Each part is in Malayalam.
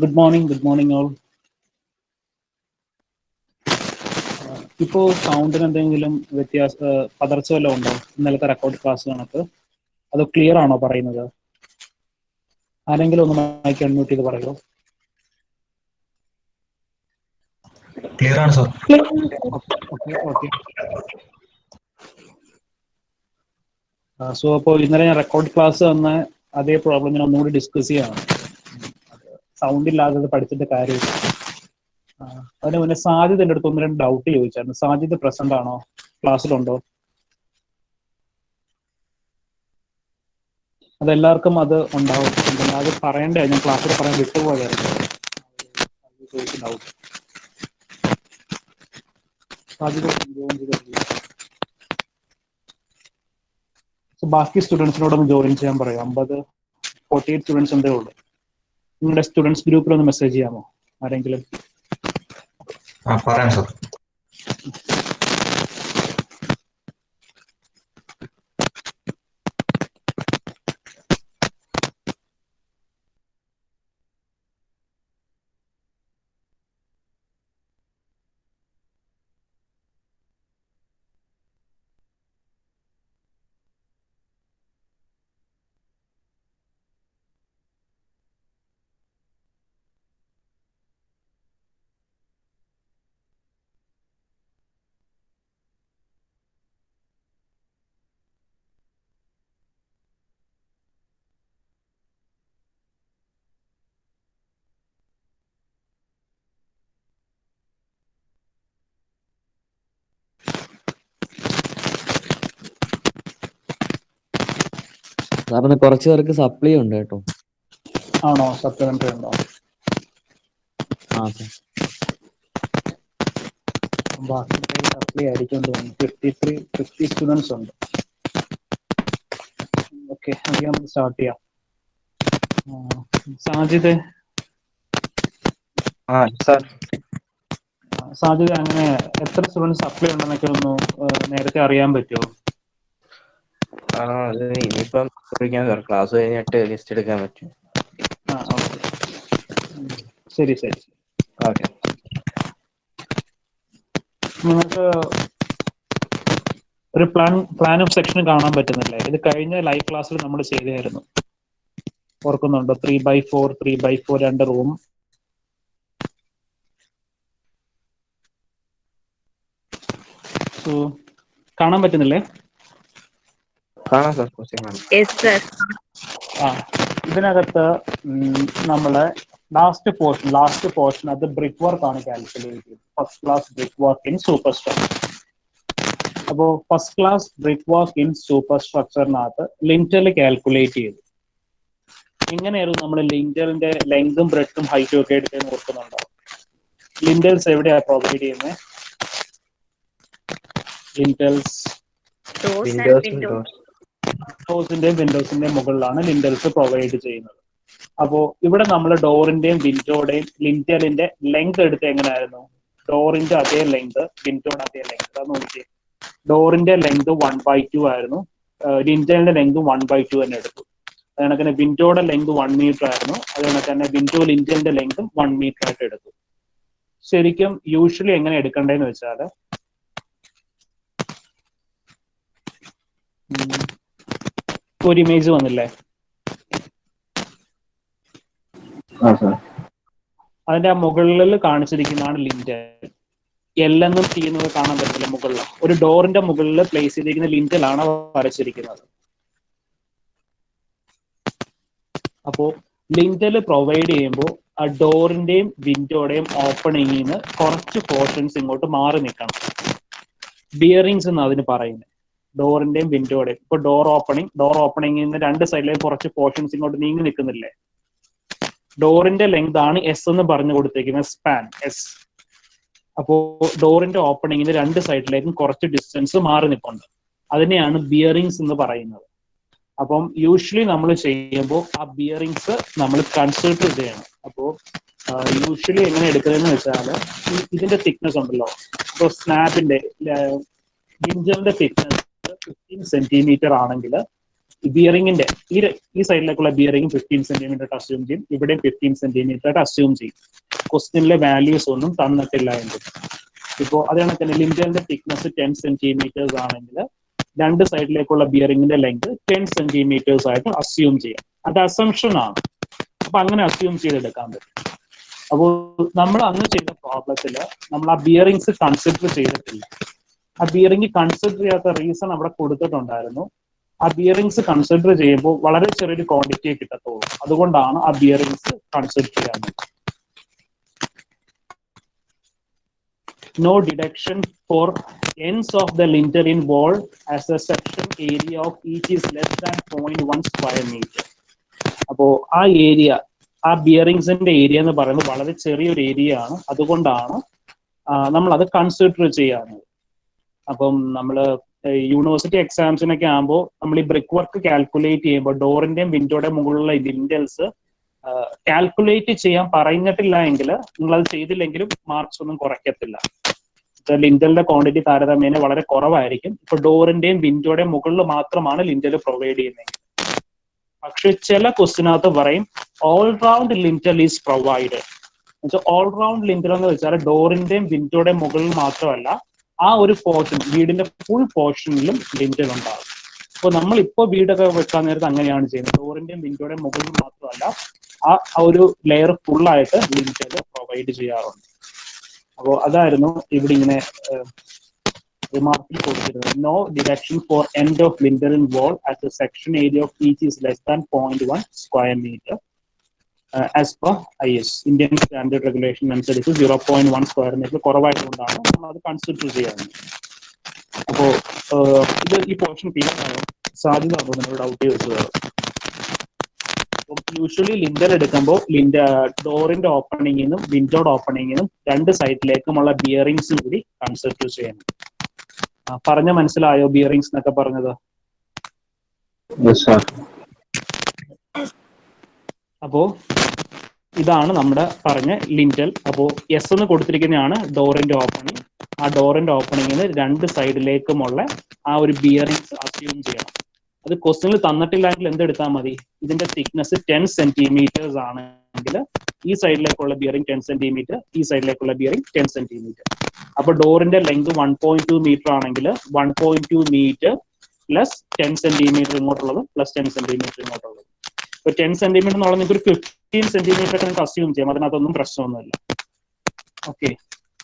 Good morning all. ഇപ്പോൾ സൗണ്ടിന് എന്തെങ്കിലും പതർച്ച വല്ലതും ഉണ്ടോ ഇന്നലത്തെ റെക്കോർഡ് ക്ലാസ് കണക്ക്? അത് ക്ലിയർ ആണോ പറയുന്നത്? ആരെങ്കിലും ഒന്ന് മൈക്ക് അൺമ്യൂട്ട് ചെയ്ത് പറയുമോ? ക്ലിയർ ആണ് സർ. ഓക്കെ. സോ അപ്പോൾ ഇന്നലെ ഞാൻ റെക്കോർഡ് ക്ലാസ് തന്ന അതേ പ്രോബ്ലം ഞാൻ ഒന്നുകൂടി ഡിസ്കസ് ചെയ്യാണ്. സൗണ്ട് ഇല്ലാതെ പഠിച്ചിട്ട് കാര്യമില്ല. അതിന് മുന്നേ സാധ്യത എൻ്റെ അടുത്ത് ഒന്ന് രണ്ട് ഡൗട്ട് ചോദിച്ചായിരുന്നു. സാധ്യത പ്രസന്റ് ആണോ? ക്ലാസ്സിലുണ്ടോ? അതെല്ലാവർക്കും അത് ഉണ്ടാവും. അത് പറയണ്ടേ, ഞാൻ ക്ലാസ്സിൽ പറയാൻ വിട്ടുപോയായിരുന്നു. ഡൗട്ട് ബാക്കി സ്റ്റുഡൻസിനോടൊന്ന് ജോയിൻ ചെയ്യാൻ പറയാം. 48 സ്റ്റുഡൻസ് എന്തേ ഉള്ളൂ. നിങ്ങളുടെ സ്റ്റുഡൻസ് ഗ്രൂപ്പിലൊന്ന് മെസ്സേജ് ചെയ്യാമോ ആരെങ്കിലും? പറയാം സർ. സാറിന് കുറച്ച് പേർക്ക് സപ്ലി ഉണ്ട് കേട്ടോ. ആണോ? സപ്ലിമെന്ററി ഉണ്ടോ? ആ സർ. ബാക്കി സപ്ലി ആയിരിക്കും തോന്നുന്നു. 50 സ്റ്റുഡൻസ് ഉണ്ട്. ഓക്കെ, അത് നമുക്ക് സ്റ്റാർട്ട് ചെയ്യാം. സാജിദ് സാജിദ് അങ്ങനെ എത്ര സ്റ്റുഡൻസ് സപ്ലൈ ഉണ്ടെന്നൊക്കെ ഒന്ന് നേരത്തെ അറിയാൻ പറ്റുമോ? ഇനിയിപ്പം ക്ലാസ് കഴിഞ്ഞിട്ട് ലിസ്റ്റ് എടുക്കാൻ പറ്റും. ഓക്കെ, ശരി. ഓക്കെ. നിങ്ങൾക്ക് ഒരു പ്ലാൻ ഓഫ് സെക്ഷൻ കാണാൻ പറ്റുന്നില്ലേ? ഇത് കഴിഞ്ഞ ലൈവ് ക്ലാസ്സിൽ നമ്മൾ ചെയ്തായിരുന്നു, ഓർക്കുന്നുണ്ടോ? 3x4 3x4 2 room. സോ കാണാൻ പറ്റുന്നില്ലേ? കാണാം സർ. ഇതിനകത്ത് നമ്മള് ലാസ്റ്റ് പോർഷൻ അത് ബ്രിക്ക് വർക്ക് ആണ് കാൽക്കുലേറ്റ് ചെയ്തത്. First class brick work in super structure. അപ്പോൾ first class brick work in സൂപ്പർ സ്ട്രക്ചറിനകത്ത് ലിന്റൽ കാൽക്കുലേറ്റ് ചെയ്തു. ഇങ്ങനെയായിരുന്നു നമ്മൾ ലിന്റലിന്റെ ലെങ്തും ബ്രെഡ്ത്തും ഹൈറ്റും ഒക്കെ എടുത്ത് നോക്കുന്നുണ്ടോ? ലിന്റൽസ് എവിടെയാ പ്രൊവൈഡ് ചെയ്യുന്നത്? ലിന്റൽസ് വിൻഡോസിന്റെയും മുകളിലാണ് ലിന്റൽസ് പ്രൊവൈഡ് ചെയ്യുന്നത്. അപ്പോ ഇവിടെ നമ്മൾ ഡോറിന്റെയും വിൻഡോയുടെയും ലിന്റലിന്റെ ലെങ്ത് എടുത്ത് എങ്ങനെയായിരുന്നു? ഡോറിന്റെ അതേ ലെങ്ത്, വിൻഡോയുടെ അതേ ലെങ്ത്. അത് നോക്കിയേ, ഡോറിന്റെ ലെങ്ത് 1/2 ആയിരുന്നു, ലിന്റലിന്റെ ലെങ്ത് 1/2 തന്നെ എടുത്തു. അത് കണക്കിന് വിൻഡോയുടെ ലെങ്ത് 1 മീറ്റർ ആയിരുന്നു, അത് കണക്ക് തന്നെ വിൻഡോ ലിന്റലിന്റെ ലെങ്തും 1 മീറ്റർ ആയിട്ട് എടുത്തു. ശരിക്കും യൂഷ്വലി എങ്ങനെ എടുക്കേണ്ടതെന്ന് വെച്ചാൽ, ഒരു ഇമേജ് വന്നില്ലേ? അതിന്റെ ആ മുകളിൽ കാണിച്ചിരിക്കുന്നതാണ് ലിന്റൽ. എല്ലെന്നും ടി എന്നത് കാണാൻ പറ്റില്ല മുകളിൽ. ഒരു ഡോറിന്റെ മുകളിൽ പ്ലേസ് ചെയ്തിരിക്കുന്ന ലിന്റലാണ് വരച്ചിരിക്കുന്നത്. അപ്പോ ലിന്റൽ പ്രൊവൈഡ് ചെയ്യുമ്പോൾ ആ ഡോറിന്റെയും വിൻഡോയുടെയും ഓപ്പണിങ്ങിൽ നിന്ന് കുറച്ച് പോർഷൻസ് ഇങ്ങോട്ട് മാറി നിൽക്കണം. ബിയറിങ്സ് എന്ന് അതിന് പറയുന്നത്. ഡോറിന്റെയും വിൻഡോയുടെയും ഇപ്പൊ ഡോർ ഓപ്പണിങ്ങിൽ നിന്ന് രണ്ട് സൈഡിലേക്ക് കുറച്ച് പോർഷൻസ് ഇങ്ങോട്ട് നീങ്ങി നിൽക്കുന്നില്ലേ? ഡോറിന്റെ ലെങ്ത് ആണ് എസ് എന്ന് പറഞ്ഞു കൊടുത്തേക്കുന്നത്, സ്പാൻ എസ്. അപ്പോ ഡോറിന്റെ ഓപ്പണിങ്ങിന് രണ്ട് സൈഡിലേക്കും കുറച്ച് ഡിസ്റ്റൻസ് മാറി നിൽക്കുന്നുണ്ട്. അതിനെയാണ് ബിയറിങ്സ് എന്ന് പറയുന്നത്. അപ്പം യൂഷ്വലി നമ്മൾ ചെയ്യുമ്പോൾ ആ ബിയറിങ്സ് നമ്മൾ കൺസിഡർ ചെയ്യണം. അപ്പോൾ യൂഷ്വലി എങ്ങനെ എടുക്കുന്നതെന്ന് വെച്ചാൽ, ഇതിന്റെ തിക്നെസ് ഉണ്ടല്ലോ, ഇപ്പോൾ സ്നാപ്പിന്റെ ലിഞ്ചറിന്റെ തിക്നെസ് 15 സെന്റിമീറ്റർ ആണെങ്കിൽ ബിയറിംഗിന്റെ ഈ സൈഡിലേക്കുള്ള ബിയറിംഗ് 15 സെന്റിമീറ്റർ ആയിട്ട് അസ്യൂം ചെയ്യും, ഇവിടെയും 15 സെന്റിമീറ്റർ ആയിട്ട് അസ്യൂം ചെയ്യും. ക്വസ്റ്റ്യനിലെ വാല്യൂസ് ഒന്നും തന്നിട്ടില്ല എങ്കിൽ. ഇപ്പോൾ അത് കണക്കിന് ലിൻഡലിന്റെ തിക്നെസ് 10 സെന്റിമീറ്റേഴ്സ് ആണെങ്കിൽ രണ്ട് സൈഡിലേക്കുള്ള ബിയറിംഗിന്റെ ലെങ്ത് 10 സെന്റിമീറ്റേഴ്സ് ആയിട്ട് അസ്യൂം ചെയ്യാം. അത് അസംഷൻ ആണ്. അപ്പൊ അങ്ങനെ അസ്യൂം ചെയ്തെടുക്കാൻ പറ്റും. അപ്പോൾ നമ്മൾ അന്ന് ചെയ്ത പ്രോബ്ലത്തിൽ നമ്മൾ ആ ബിയറിംഗ്സ് കൺസിഡർ ചെയ്തിട്ടില്ല. ആ ബിയറിംഗ് കൺസിഡർ ചെയ്യാത്ത റീസൺ അവിടെ കൊടുത്തിട്ടുണ്ടായിരുന്നു. ആ ബിയറിംഗ്സ് കൺസിഡർ ചെയ്യുമ്പോൾ വളരെ ചെറിയൊരു ക്വാണ്ടിറ്റിയെ കിട്ടത്തുള്ളൂ. അതുകൊണ്ടാണ് ആ ബിയറിംഗ്സ് കൺസിഡർ ചെയ്യാൻ. No deduction for ends of the lintel in wall as the section area of each is less than 0.1 square meter. അപ്പോ ആ ഏരിയ, ആ ബിയറിംഗ്സിന്റെ ഏരിയ എന്ന് പറയുന്നത് വളരെ ചെറിയൊരു ഏരിയ ആണ്. അതുകൊണ്ടാണ് നമ്മൾ അത് കൺസിഡർ ചെയ്യാറുള്ളത്. അപ്പം നമ്മൾ യൂണിവേഴ്സിറ്റി എക്സാംസിനൊക്കെ ആകുമ്പോൾ നമ്മൾ ഈ ബ്രിക്ക് വർക്ക് കാൽക്കുലേറ്റ് ചെയ്യുമ്പോൾ ഡോറിന്റെയും വിൻഡോയുടെയും മുകളിലുള്ള ലിൻഡൽസ് കാൽക്കുലേറ്റ് ചെയ്യാൻ പറഞ്ഞിട്ടില്ല എങ്കിൽ നിങ്ങൾ അത് ചെയ്തില്ലെങ്കിലും മാർക്സ് ഒന്നും കുറയ്ക്കത്തില്ല. ലിൻഡലിന്റെ ക്വാണ്ടിറ്റി താരതമ്യേന വളരെ കുറവായിരിക്കും. ഇപ്പൊ ഡോറിന്റെയും വിൻഡോയുടെയും മുകളിൽ മാത്രമാണ് ലിൻഡൽ പ്രൊവൈഡ് ചെയ്യുന്നത്. പക്ഷെ ചില ക്വസ്റ്റിനകത്ത് പറയും all round lintel is provided. All round lintel എന്ന് വെച്ചാൽ ഡോറിന്റെയും വിൻഡോയുടെയും മുകളിൽ മാത്രമല്ല, ആ ഒരു പോർഷൻ, വീടിന്റെ ഫുൾ പോർഷനിലും ലിൻഡൽ ഉണ്ടാകും. അപ്പൊ നമ്മൾ ഇപ്പോൾ വീടൊക്കെ വെക്കാൻ നേരത്ത് അങ്ങനെയാണ് ചെയ്യുന്നത്. ഡോറിന്റെയും വിൻഡോയുടെയും മുകളിൽ മാത്രമല്ല, ആ ഒരു ലെയർ ഫുള്ളായിട്ട് ലിൻഡൽ പ്രൊവൈഡ് ചെയ്യാറുണ്ട്. അപ്പോൾ അതായിരുന്നു ഇവിടെ ഇങ്ങനെ റിമാർക്കിൽ കൊടുത്തിരുന്നത്. No deduction for end of lintel in wall as a section area of each is less than 0.1 square metre as per IS Indian standard regulation അനുസരിച്ച് 0.1 സ്ക്വയർ മീറ്റർ കുറവായതുകൊണ്ടാണ് നമ്മൾ അത് കൺസിഡർ ചെയ്യുന്നത്. അപ്പോൾ ഇത് ഈ പോർഷൻ ക്ലിയർ ആയോ? സാധ്യത ആണോ നിങ്ങൾ ഡൗട്ട് ചോദിച്ചത്? യൂഷ്വലി ലിൻഡൽ എടുക്കുമ്പോൾ ഡോറിന്റെ ഓപ്പണിങ്ങിനും വിൻഡോയുടെ ഓപ്പണിങ്ങിനും രണ്ട് സൈഡിലേക്കുമുള്ള ബിയറിംഗ്സും കൂടി കൺസിഡർ ചെയ്യണം. പറഞ്ഞ മനസ്സിലായോ ബിയറിംഗ്സ് എന്നൊക്കെ പറഞ്ഞത്? അപ്പോ ഇതാണ് നമ്മുടെ പറഞ്ഞ ലിൻഡൽ. അപ്പോൾ S എന്ന് കൊടുത്തിരിക്കുന്നതാണ് ഡോറിന്റെ ഓപ്പണിങ്. ആ ഡോറിന്റെ ഓപ്പണിങ്ങിന് രണ്ട് സൈഡിലേക്കുമുള്ള ആ ഒരു ബിയറിംഗ്സ് അസ്യൂം ചെയ്യണം. അത് ക്വസ്റ്റ്യനിൽ തന്നിട്ടില്ലെങ്കിൽ എന്തെടുത്താൽ മതി? ഇതിന്റെ തിക്നെസ് 10 സെന്റിമീറ്റേഴ്സ് ആണെങ്കിൽ ഈ സൈഡിലേക്കുള്ള ബിയറിംഗ് 10 സെന്റിമീറ്റർ, ഈ സൈഡിലേക്കുള്ള ബിയറിംഗ് 10 സെന്റിമീറ്റർ. അപ്പൊ ഡോറിന്റെ ലെങ്ത് 1.2 മീറ്റർ ആണെങ്കിൽ 1.2 മീറ്റർ പ്ലസ് 10 സെന്റിമീറ്റർ ഇങ്ങോട്ടുള്ളത് പ്ലസ് 10 സെന്റിമീറ്റർ ഇങ്ങോട്ടുള്ളത്. ഇപ്പൊ 10 സെന്റിമീറ്റർ എന്നുള്ള നിങ്ങൾക്ക് ഒരു 15 സെന്റിമീറ്റർ ഒക്കെ നിങ്ങൾക്ക് അസ്യൂം ചെയ്യാം. അതിനകത്തൊന്നും പ്രശ്നമൊന്നുമില്ല. ഓക്കെ,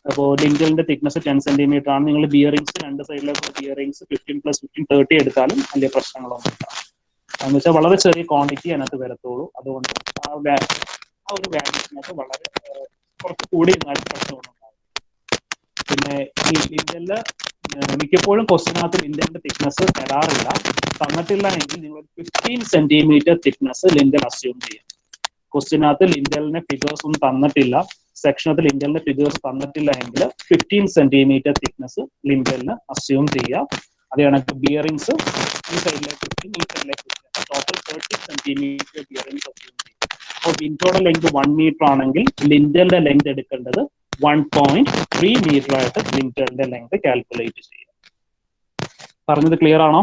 അപ്പോൾ ലിൻഡലിന്റെ തിക്നെസ് 10 സെന്റിമീറ്റർ ആണ്. നിങ്ങൾ ബിയറിംഗ്സ് രണ്ട് സൈഡിലേക്കുള്ള ബിയറിംഗ്സ് 15 + 15 30 എടുത്താലും വലിയ പ്രശ്നങ്ങളൊന്നും ഇല്ല. എന്ന് വെച്ചാൽ വളരെ ചെറിയ ക്വാണ്ടിറ്റി അതിനകത്ത് വരത്തുള്ളൂ. അതുകൊണ്ട് ആ ഒരു വാല്യൂസിനകത്ത് വളരെ കുറച്ച് കൂടി ഇരുന്നാലും പ്രശ്നമൊന്നും ഉണ്ടാവും. പിന്നെ ഈ ലിൻഡലില് മിക്കപ്പോഴും ക്വസ്റ്റിനകത്ത് ലിൻഡലിന്റെ തിക്നെസ് തരാറില്ല. തന്നിട്ടില്ല എങ്കിൽ നിങ്ങൾ 15 സെന്റിമീറ്റർ തിക്നെസ് ലിൻഡൽ അസ്യൂം ചെയ്യും. ക്വസ്റ്റിനകത്ത് ലിൻഡലിന്റെ ഫിഗേഴ്സ് ഒന്നും തന്നിട്ടില്ല, സെക്ഷനകത്ത് ലിൻഡലിന്റെ ഫിഗേഴ്സ് തന്നിട്ടില്ല എങ്കിൽ 15 സെന്റിമീറ്റർ തിക്നെസ് ലിൻഡലിന് അസ്യൂം ചെയ്യുക. അത് കണക്ക് ബിയറിംഗ്സ് ഈ സൈഡിലേക്ക് 15, ഈ സൈഡിലേക്ക് 15, ടോട്ടൽ 30 സെന്റിമീറ്റർ ബിയറിംഗ്സ് അസ്യൂം ചെയ്യും. അപ്പോൾ വിൻഡോയുടെ ലെങ്ത് 1 മീറ്റർ ആണെങ്കിൽ ലിൻഡലിന്റെ ലെങ്ത് എടുക്കേണ്ടത് 1.3 മീറ്റർ ആയിട്ട് ലിൻഡലിന്റെ ലെങ്ത് കാൽക്കുലേറ്റ് ചെയ്യുക. പറഞ്ഞത് ക്ലിയർ ആണോ?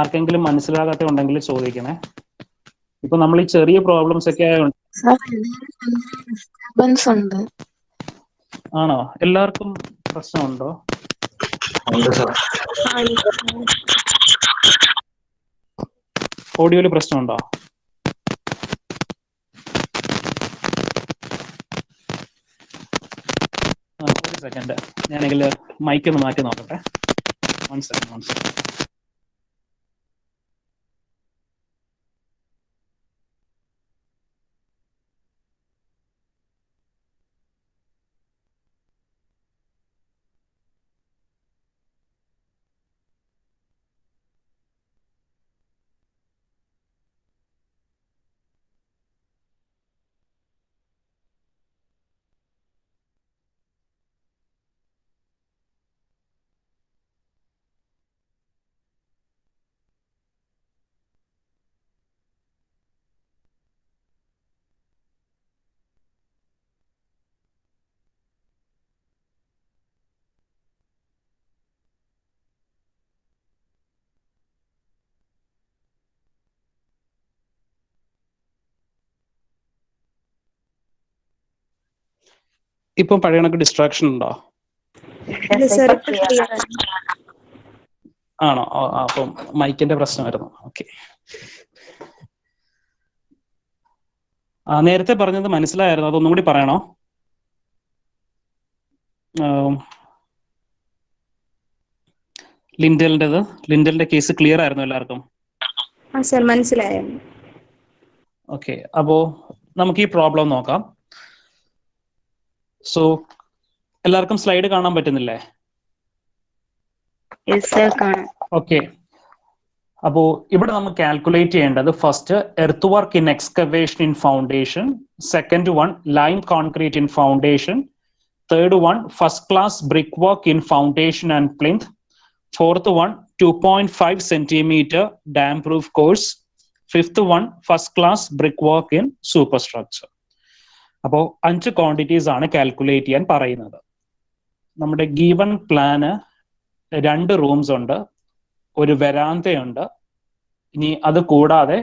ആർക്കെങ്കിലും മനസ്സിലാകാത്ത ഉണ്ടെങ്കിൽ ചോദിക്കണേ. ഇപ്പൊ നമ്മൾ ഈ ചെറിയ പ്രോബ്ലംസ് ഒക്കെ ആയതുകൊണ്ട്. ആണോ? എല്ലാവർക്കും പ്രശ്നമുണ്ടോ? ഓഡിയോയിൽ പ്രശ്നമുണ്ടോ? ഒരു സെക്കൻഡ്, ഞാനെങ്കിൽ മൈക്ക് ഒന്ന് മാറ്റി നോക്കട്ടെ. One second. ഇപ്പം പഴയ കണക്ക് ഡിസ്ട്രാക്ഷൻ ഉണ്ടോ? ആണോ? അപ്പം മൈക്കിന്റെ പ്രശ്നമായിരുന്നു. ഓക്കെ. നേരത്തെ പറഞ്ഞത് മനസ്സിലായിരുന്നു, അതൊന്നും കൂടി പറയണോ? ലിൻഡലിന്റെ കേസ് ക്ലിയർ ആയിരുന്നു എല്ലാവർക്കും? മനസ്സിലായിരുന്നു. ഓക്കെ, അപ്പോ നമുക്ക് ഈ പ്രോബ്ലം നോക്കാം. സോ എല്ലാവർക്കും സ്ലൈഡ് കാണാൻ പറ്റുന്നില്ലേ? ഓക്കെ. അപ്പോ ഇവിടെ നമ്മൾ കാൽക്കുലേറ്റ് ചെയ്യേണ്ടത് first earth work in excavation in foundation, second one lime concrete in foundation, third one first class brick work in foundation and plinth, fourth one 2.5 centimeter dam proof course, fifth one first class brickwork in superstructure. അപ്പോൾ 5 ക്വാണ്ടിറ്റീസ് ആണ് കാൽക്കുലേറ്റ് ചെയ്യാൻ പറയുന്നത്. നമ്മുടെ ഗീവൺ പ്ലാന് 2 റൂംസ് ഉണ്ട്, ഒരു വെരാന്തയുണ്ട്. ഇനി അത് കൂടാതെ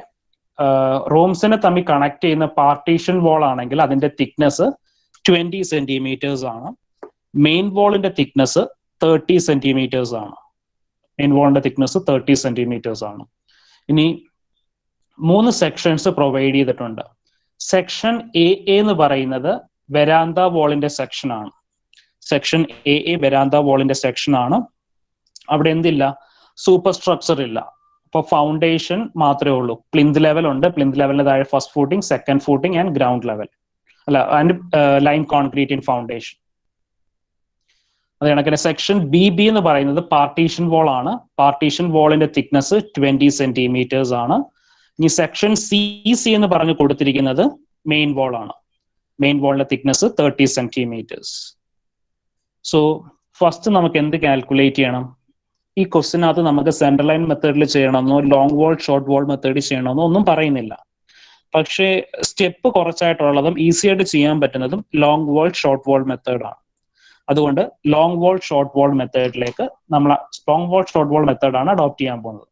റൂംസിനെ തമ്മിൽ കണക്ട് ചെയ്യുന്ന പാർട്ടീഷൻ വാൾ ആണെങ്കിൽ അതിന്റെ തിക്നെസ് 20 സെന്റിമീറ്റേഴ്സ് ആണ്. മെയിൻ വാളിന്റെ തിക്നെസ് 30 സെന്റിമീറ്റേഴ്സ് ആണ്. മെയിൻ വാളിന്റെ തിക്നെസ് 30 സെന്റിമീറ്റേഴ്സ് ആണ്. ഇനി 3 സെക്ഷൻസ് പ്രൊവൈഡ് ചെയ്തിട്ടുണ്ട്. സെക്ഷൻ എ എന്ന് പറയുന്നത് വെരാന്ത വാളിന്റെ സെക്ഷൻ ആണ്. സെക്ഷൻ എ വെരാന്ത വാളിന്റെ സെക്ഷൻ ആണ്. അവിടെ എന്തില്ല? സൂപ്പർ സ്ട്രക്ചർ ഇല്ല. ഇപ്പൊ ഫൗണ്ടേഷൻ മാത്രമേ ഉള്ളൂ. പ്ലിന്ത് ലെവൽ ഉണ്ട്. പ്ലിന്ത് ലെവലിന് താഴെ first footing, second footing and ground level and lime concrete in foundation. അത് കണക്കിന് സെക്ഷൻ ബി എന്ന് പറയുന്നത് പാർട്ടീഷൻ വാൾ ആണ്. പാർട്ടീഷൻ വാളിന്റെ തിക്നെസ് 20 സെന്റിമീറ്റേഴ്സ് ആണ്. ഇനി സെക്ഷൻ സി എന്ന് പറഞ്ഞു കൊടുത്തിരിക്കുന്നത് മെയിൻ വാൾ ആണ്. മെയിൻ വാളിന്റെ തിക്നെസ് 30 സെന്റിമീറ്റേഴ്സ്. സോ ഫസ്റ്റ് നമുക്ക് എന്ത് കാൽക്കുലേറ്റ് ചെയ്യണം? ഈ ക്വസ്റ്റിനകത്ത് നമുക്ക് സെൻട്രൽ ലൈൻ മെത്തേഡിൽ ചെയ്യണമെന്നോ ലോങ് വാൾ ഷോർട്ട് വാൾ മെത്തേഡിൽ ചെയ്യണമെന്നോ ഒന്നും പറയുന്നില്ല. പക്ഷേ സ്റ്റെപ്പ് കുറച്ചായിട്ടുള്ളതും ഈസി ആയിട്ട് ചെയ്യാൻ പറ്റുന്നതും ലോങ് വാൾ ഷോർട്ട് വാൾ മെത്തേഡാണ്. അതുകൊണ്ട് ലോങ് വാൾ ഷോർട്ട് വാൾ മെത്തേഡിലേക്ക് ലോങ് വാൾ ഷോർട്ട് വാൾ മെത്തേഡാണ് അഡോപ്റ്റ് ചെയ്യാൻ പോകുന്നത്.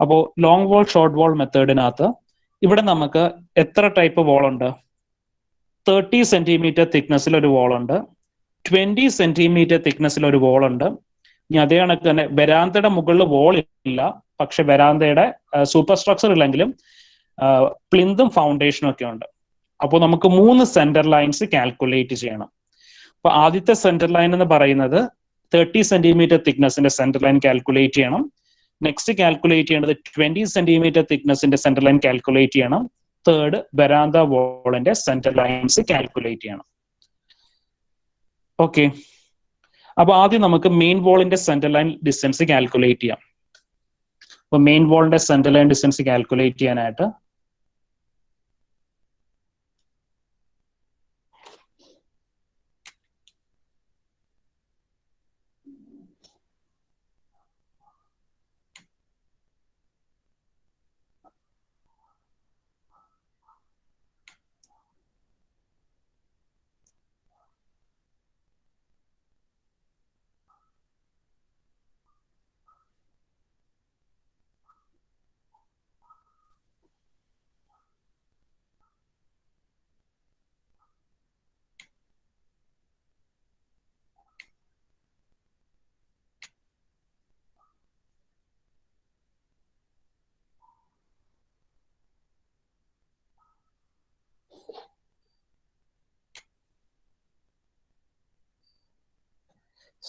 അപ്പോൾ ലോങ് വാൾ ഷോർട്ട് വാൾ മെത്തേഡിനകത്ത് ഇവിടെ നമുക്ക് എത്ര ടൈപ്പ് വാൾ ഉണ്ട്? 30 സെന്റിമീറ്റർ തിക്നെസ്സിൽ ഒരു വാൾ ഉണ്ട്, 20 സെന്റിമീറ്റർ തിക്നെസ്സിൽ ഒരു വാൾ ഉണ്ട്. ഇനി അതേ കണക്ക് തന്നെ വെരാന്തയുടെ മുകളിൽ വാൾ ഇല്ല, പക്ഷെ വെരാന്തയുടെ സൂപ്പർ സ്ട്രക്ചർ ഇല്ലെങ്കിലും പ്ലിന്തും ഫൗണ്ടേഷനും ഒക്കെ ഉണ്ട്. അപ്പോൾ നമുക്ക് 3 സെന്റർ ലൈൻസ് കാൽക്കുലേറ്റ് ചെയ്യണം. അപ്പൊ ആദ്യത്തെ സെന്റർ ലൈൻ എന്ന് പറയുന്നത് 30 സെന്റിമീറ്റർ തിക്നെസിന്റെ സെന്റർ ലൈൻ കാൽക്കുലേറ്റ് ചെയ്യണം. നെക്സ്റ്റ് കാൽക്കുലേറ്റ് ചെയ്യേണ്ടത് 20 സെന്റിമീറ്റർ തിക്നെസിന്റെ സെന്റർ ലൈൻ കാൽക്കുലേറ്റ് ചെയ്യണം. തേർഡ് വെരാന്ത വാളിന്റെ സെന്റർ ലൈൻസ് കാൽക്കുലേറ്റ് ചെയ്യണം. ഓക്കെ, അപ്പൊ ആദ്യം നമുക്ക് മെയിൻ വാളിന്റെ സെന്റർ ലൈൻ ഡിസ്റ്റൻസ് കാൽക്കുലേറ്റ് ചെയ്യാം. അപ്പൊ മെയിൻ വാളിന്റെ സെന്റർ ലൈൻ ഡിസ്റ്റൻസ് കാൽക്കുലേറ്റ് ചെയ്യാനായിട്ട്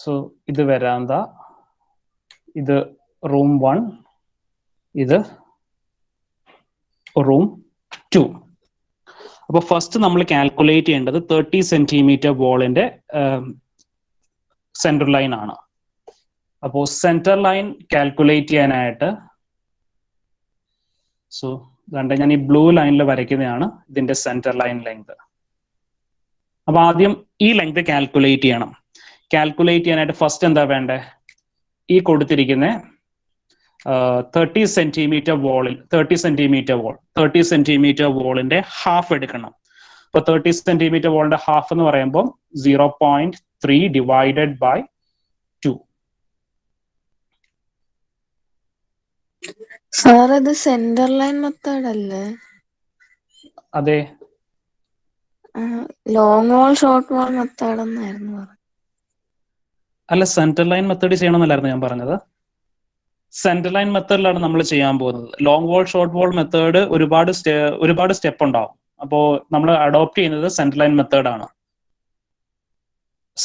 സോ ഇത് വെരാന്ത, ഇത് റൂം 1, ഇത് റൂം 2. അപ്പൊ ഫസ്റ്റ് നമ്മൾ കാൽക്കുലേറ്റ് ചെയ്യേണ്ടത് 30 സെന്റിമീറ്റർ വാളിന്റെ സെന്റർ ലൈൻ ആണ്. അപ്പോൾ സെന്റർ ലൈൻ കാൽക്കുലേറ്റ് ചെയ്യാനായിട്ട് സോ ഞാൻ ഈ ബ്ലൂ ലൈനിൽ വരയ്ക്കുന്നതാണ് ഇതിന്റെ സെന്റർ ലൈൻ ലെങ്ത്. അപ്പൊ ആദ്യം ഈ ലെങ്ത് കാൽക്കുലേറ്റ് ചെയ്യണം. കാൽക്കുലേറ്റ് ചെയ്യാനായിട്ട് ഫസ്റ്റ് എന്താ വേണ്ടേ? ഈ കൊടുത്തിരിക്കുന്ന 30 സെന്റിമീറ്റർ വാളിന്റെ ഹാഫ് എടുക്കണം. അപ്പൊ 30 സെന്റിമീറ്റർ വാളിന്റെ ഹാഫ് എന്ന് പറയുമ്പോൾ 0.3 ഡിവൈഡഡ് ബൈ 2. സാർ ഇത് സെന്റർ ലൈൻ മെത്തേഡ് അല്ലേ? അതെ. ലോങ് വാൾ ഷോർട്ട് വാൾ മെത്തേഡ് എന്നായിരുന്നു പറഞ്ഞത്. അല്ല, സെന്റർ ലൈൻ മെത്തേഡ് ചെയ്യണമെന്നല്ലായിരുന്നു ഞാൻ പറഞ്ഞത്. സെന്റർ ലൈൻ മെത്തേഡിലാണ് നമ്മൾ ചെയ്യാൻ പോകുന്നത്. ലോങ് വാൾ ഷോർട്ട് വാൾ മെത്തേഡ് ഒരുപാട് സ്റ്റെപ്പ് ഉണ്ടാവും. അപ്പോൾ നമ്മൾ അഡോപ്റ്റ് ചെയ്യുന്നത് സെന്റർ ലൈൻ മെത്തേഡാണ്.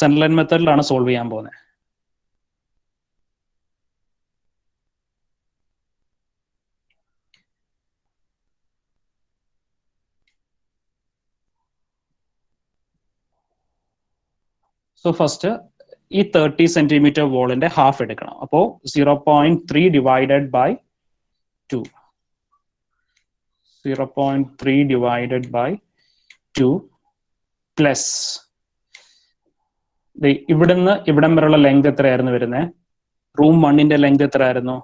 സെന്റർ ലൈൻ മെത്തേഡിലാണ് സോൾവ് ചെയ്യാൻ പോകുന്നത്. സോ ഫസ്റ്റ് ഈ 30 സെന്റിമീറ്റർ വോളിന്റെ ഹാഫ് എടുക്കണം. അപ്പോൾ 0.3 divided by 2. 0.3 divided by 2 plus ഇവിടുന്ന് ഇവിടം വരെയുള്ള ലെങ്ത് എത്രയായിരുന്നു വരുന്നത്? റൂം 1ന്റെ ലെങ്ത് എത്രയായിരുന്നു?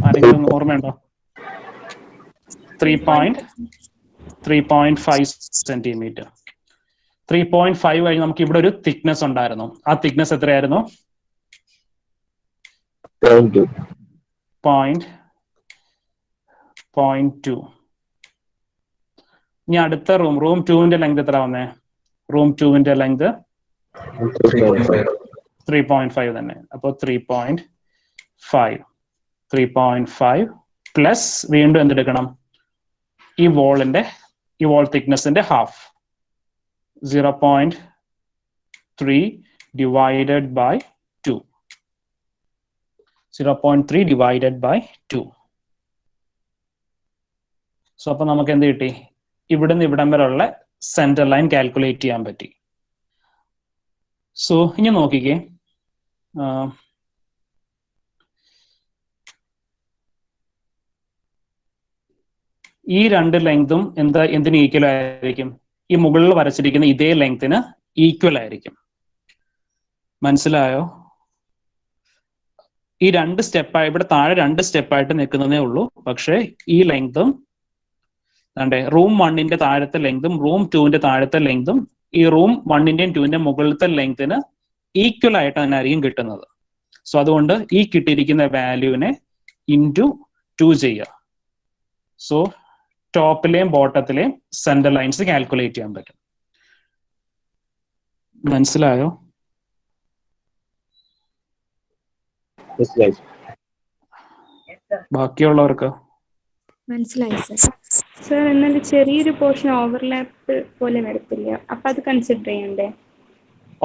ആരെങ്കിലും ഓർമ്മയുണ്ടോ? 3.5 സെന്റിമീറ്റർ. 3.5 കഴിഞ്ഞ് നമുക്ക് ഇവിടെ ഒരു തിക്നെസ് ഉണ്ടായിരുന്നു. ആ തിക്നെസ് എത്രയായിരുന്നു? 0.2. ഇനി അടുത്ത റൂം 2ന്റെ ലെങ്ത് എത്ര വന്നേ? റൂം 2ന്റെ ലെങ്ത് 3.5 തന്നെ. അപ്പോൾ 3.5 പ്ലസ് വീണ്ടും എന്തെടുക്കണം? ഈ വാൾ തിക്നെസിന്റെ half 0.3 divided by 2. 0.3 divided by 2. So അപ്പൊ നമുക്ക് എന്ത് കിട്ടി? ഇവിടുന്ന് ഇവിടം വരെയുള്ള സെന്റർ ലൈൻ കാൽക്കുലേറ്റ് ചെയ്യാൻ പറ്റി. സോ ഇനി നോക്കിക്കേ, ഈ രണ്ട് ലെങ്തും എന്തിന് ഈക്വൽ ആയിരിക്കും? ഈ മുകളിൽ വരച്ചിരിക്കുന്ന ഇതേ ലെങ്ത്തിന് ഈക്വൽ ആയിരിക്കും. മനസ്സിലായോ? ഈ രണ്ട് സ്റ്റെപ്പായി ഇവിടെ താഴെ 2 സ്റ്റെപ്പായിട്ട് നിൽക്കുന്നതേ ഉള്ളൂ. പക്ഷേ ഈ ലെങ്തും റൂം 1ന്റെ താഴത്തെ ലെങ്തും റൂം 2ന്റെ താഴത്തെ ലെങ്തും ഈ റൂം 1ന്റെയും 2ന്റെ മുകളിലത്തെ ലെങ്തിന് ഈക്വൽ ആയിട്ട് തന്നെ ആയിരിക്കും കിട്ടുന്നത്. സോ അതുകൊണ്ട് ഈ കിട്ടിയിരിക്കുന്ന വാല്യൂവിനെ ഇൻറ്റു 2 ചെയ്യുക. സോ ടോപ്പിലെയും ബോട്ടത്തിലെയും സെന്റർ ലൈൻസ് കാൽക്കുലേറ്റ് ചെയ്യാൻ പറ്റും. മനസ്സിലായോ? ബാക്കിയുള്ളവർക്ക് മനസ്സിലായി സർ. സർ എന്നാൽ ചെറിയൊരു പോർഷൻ ഓവർലാപ്പ് പോലെ വരത്തില്ല, അപ്പൊ അത് കൺസിഡർ ചെയ്യണ്ടേ?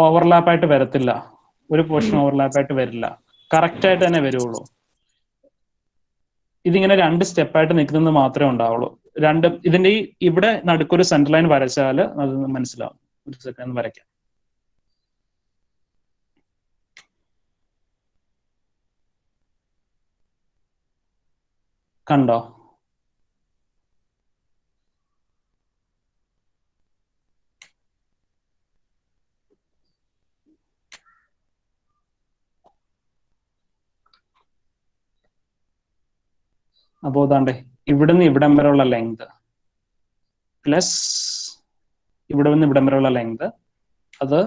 ഓവർലാപ്പായിട്ട് വരത്തില്ല. ഒരു പോർഷൻ ഓവർലാപ്പായിട്ട് വരില്ല. കറക്റ്റ് ആയിട്ട് തന്നെ വരുള്ളൂ. ഇതിങ്ങനെ 2 സ്റ്റെപ്പായിട്ട് നിൽക്കുന്നത് മാത്രമേ ഉണ്ടാവുള്ളൂ. ഇതിന്റെ ഇവിടെ നടുക്കൊരു സെന്റർ ലൈൻ വരച്ചാൽ അത് മനസ്സിലാവും. ഒരു സെക്കൻഡ് വരയ്ക്കാം. കണ്ടോ? അപ്പോ ഇതാണ്ടേ ഇവിടുന്ന് ഇവിടം വരെയുള്ള ലെങ്ത് പ്ലസ് ഇവിടെ നിന്ന് ഇവിടം വരെയുള്ള ലെങ്ത് അത്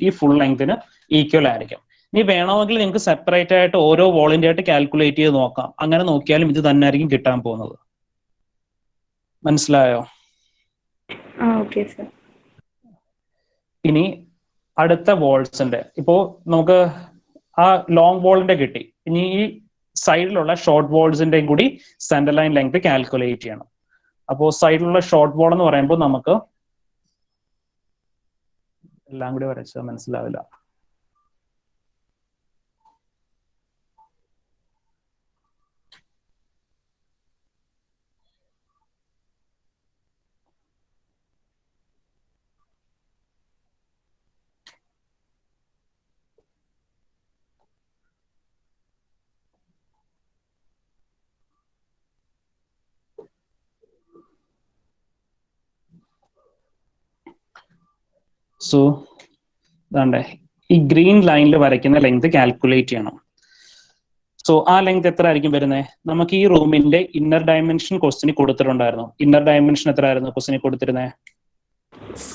ഈ ഫുൾ ലെങ്തിന് ഈക്വൽ ആയിരിക്കും. ഇനി വേണമെങ്കിൽ നിങ്ങൾക്ക് സെപ്പറേറ്റ് ആയിട്ട് ഓരോ വോളിന്റെ ആയിട്ട് കാൽക്കുലേറ്റ് ചെയ്ത് നോക്കാം. അങ്ങനെ നോക്കിയാലും ഇത് തന്നെ ആയിരിക്കും കിട്ടാൻ പോകുന്നത്. മനസ്സിലായോ? Okay sir. ഇനി അടുത്ത വോൾസിന്റെ ഇപ്പോ നമുക്ക് ആ ലോങ് വോളിന്റെ കിട്ടി. ഇനി ഈ സൈഡിലുള്ള ഷോർട്ട് വോൾസിന്റെയും കൂടി സെന്റർ ലൈൻ ലെങ്ത് കാൽക്കുലേറ്റ് ചെയ്യണം. അപ്പോൾ സൈഡിലുള്ള ഷോർട്ട് വോൾ എന്ന് പറയുമ്പോൾ നമുക്ക് എല്ലാം കൂടി വരച്ചാൽ മനസ്സിലാവില്ല. സോ ഇതാണ്ടേ ഈ ഗ്രീൻ ലൈനിൽ വരയ്ക്കുന്ന ലെങ്ത് കാൽക്കുലേറ്റ് ചെയ്യണം. സോ ആ ലെങ്ത് എത്ര ആയിരിക്കും വരുന്നത്? നമുക്ക് ഈ റൂമിന്റെ ഇന്നർ ഡയമെൻഷൻ ക്വസ്റ്റിന് കൊടുത്തിട്ടുണ്ടായിരുന്നു. ഇന്നർ ഡയമെൻഷൻ എത്ര ആയിരുന്നു ക്വസ്റ്റിന് കൊടുത്തിരുന്നത്?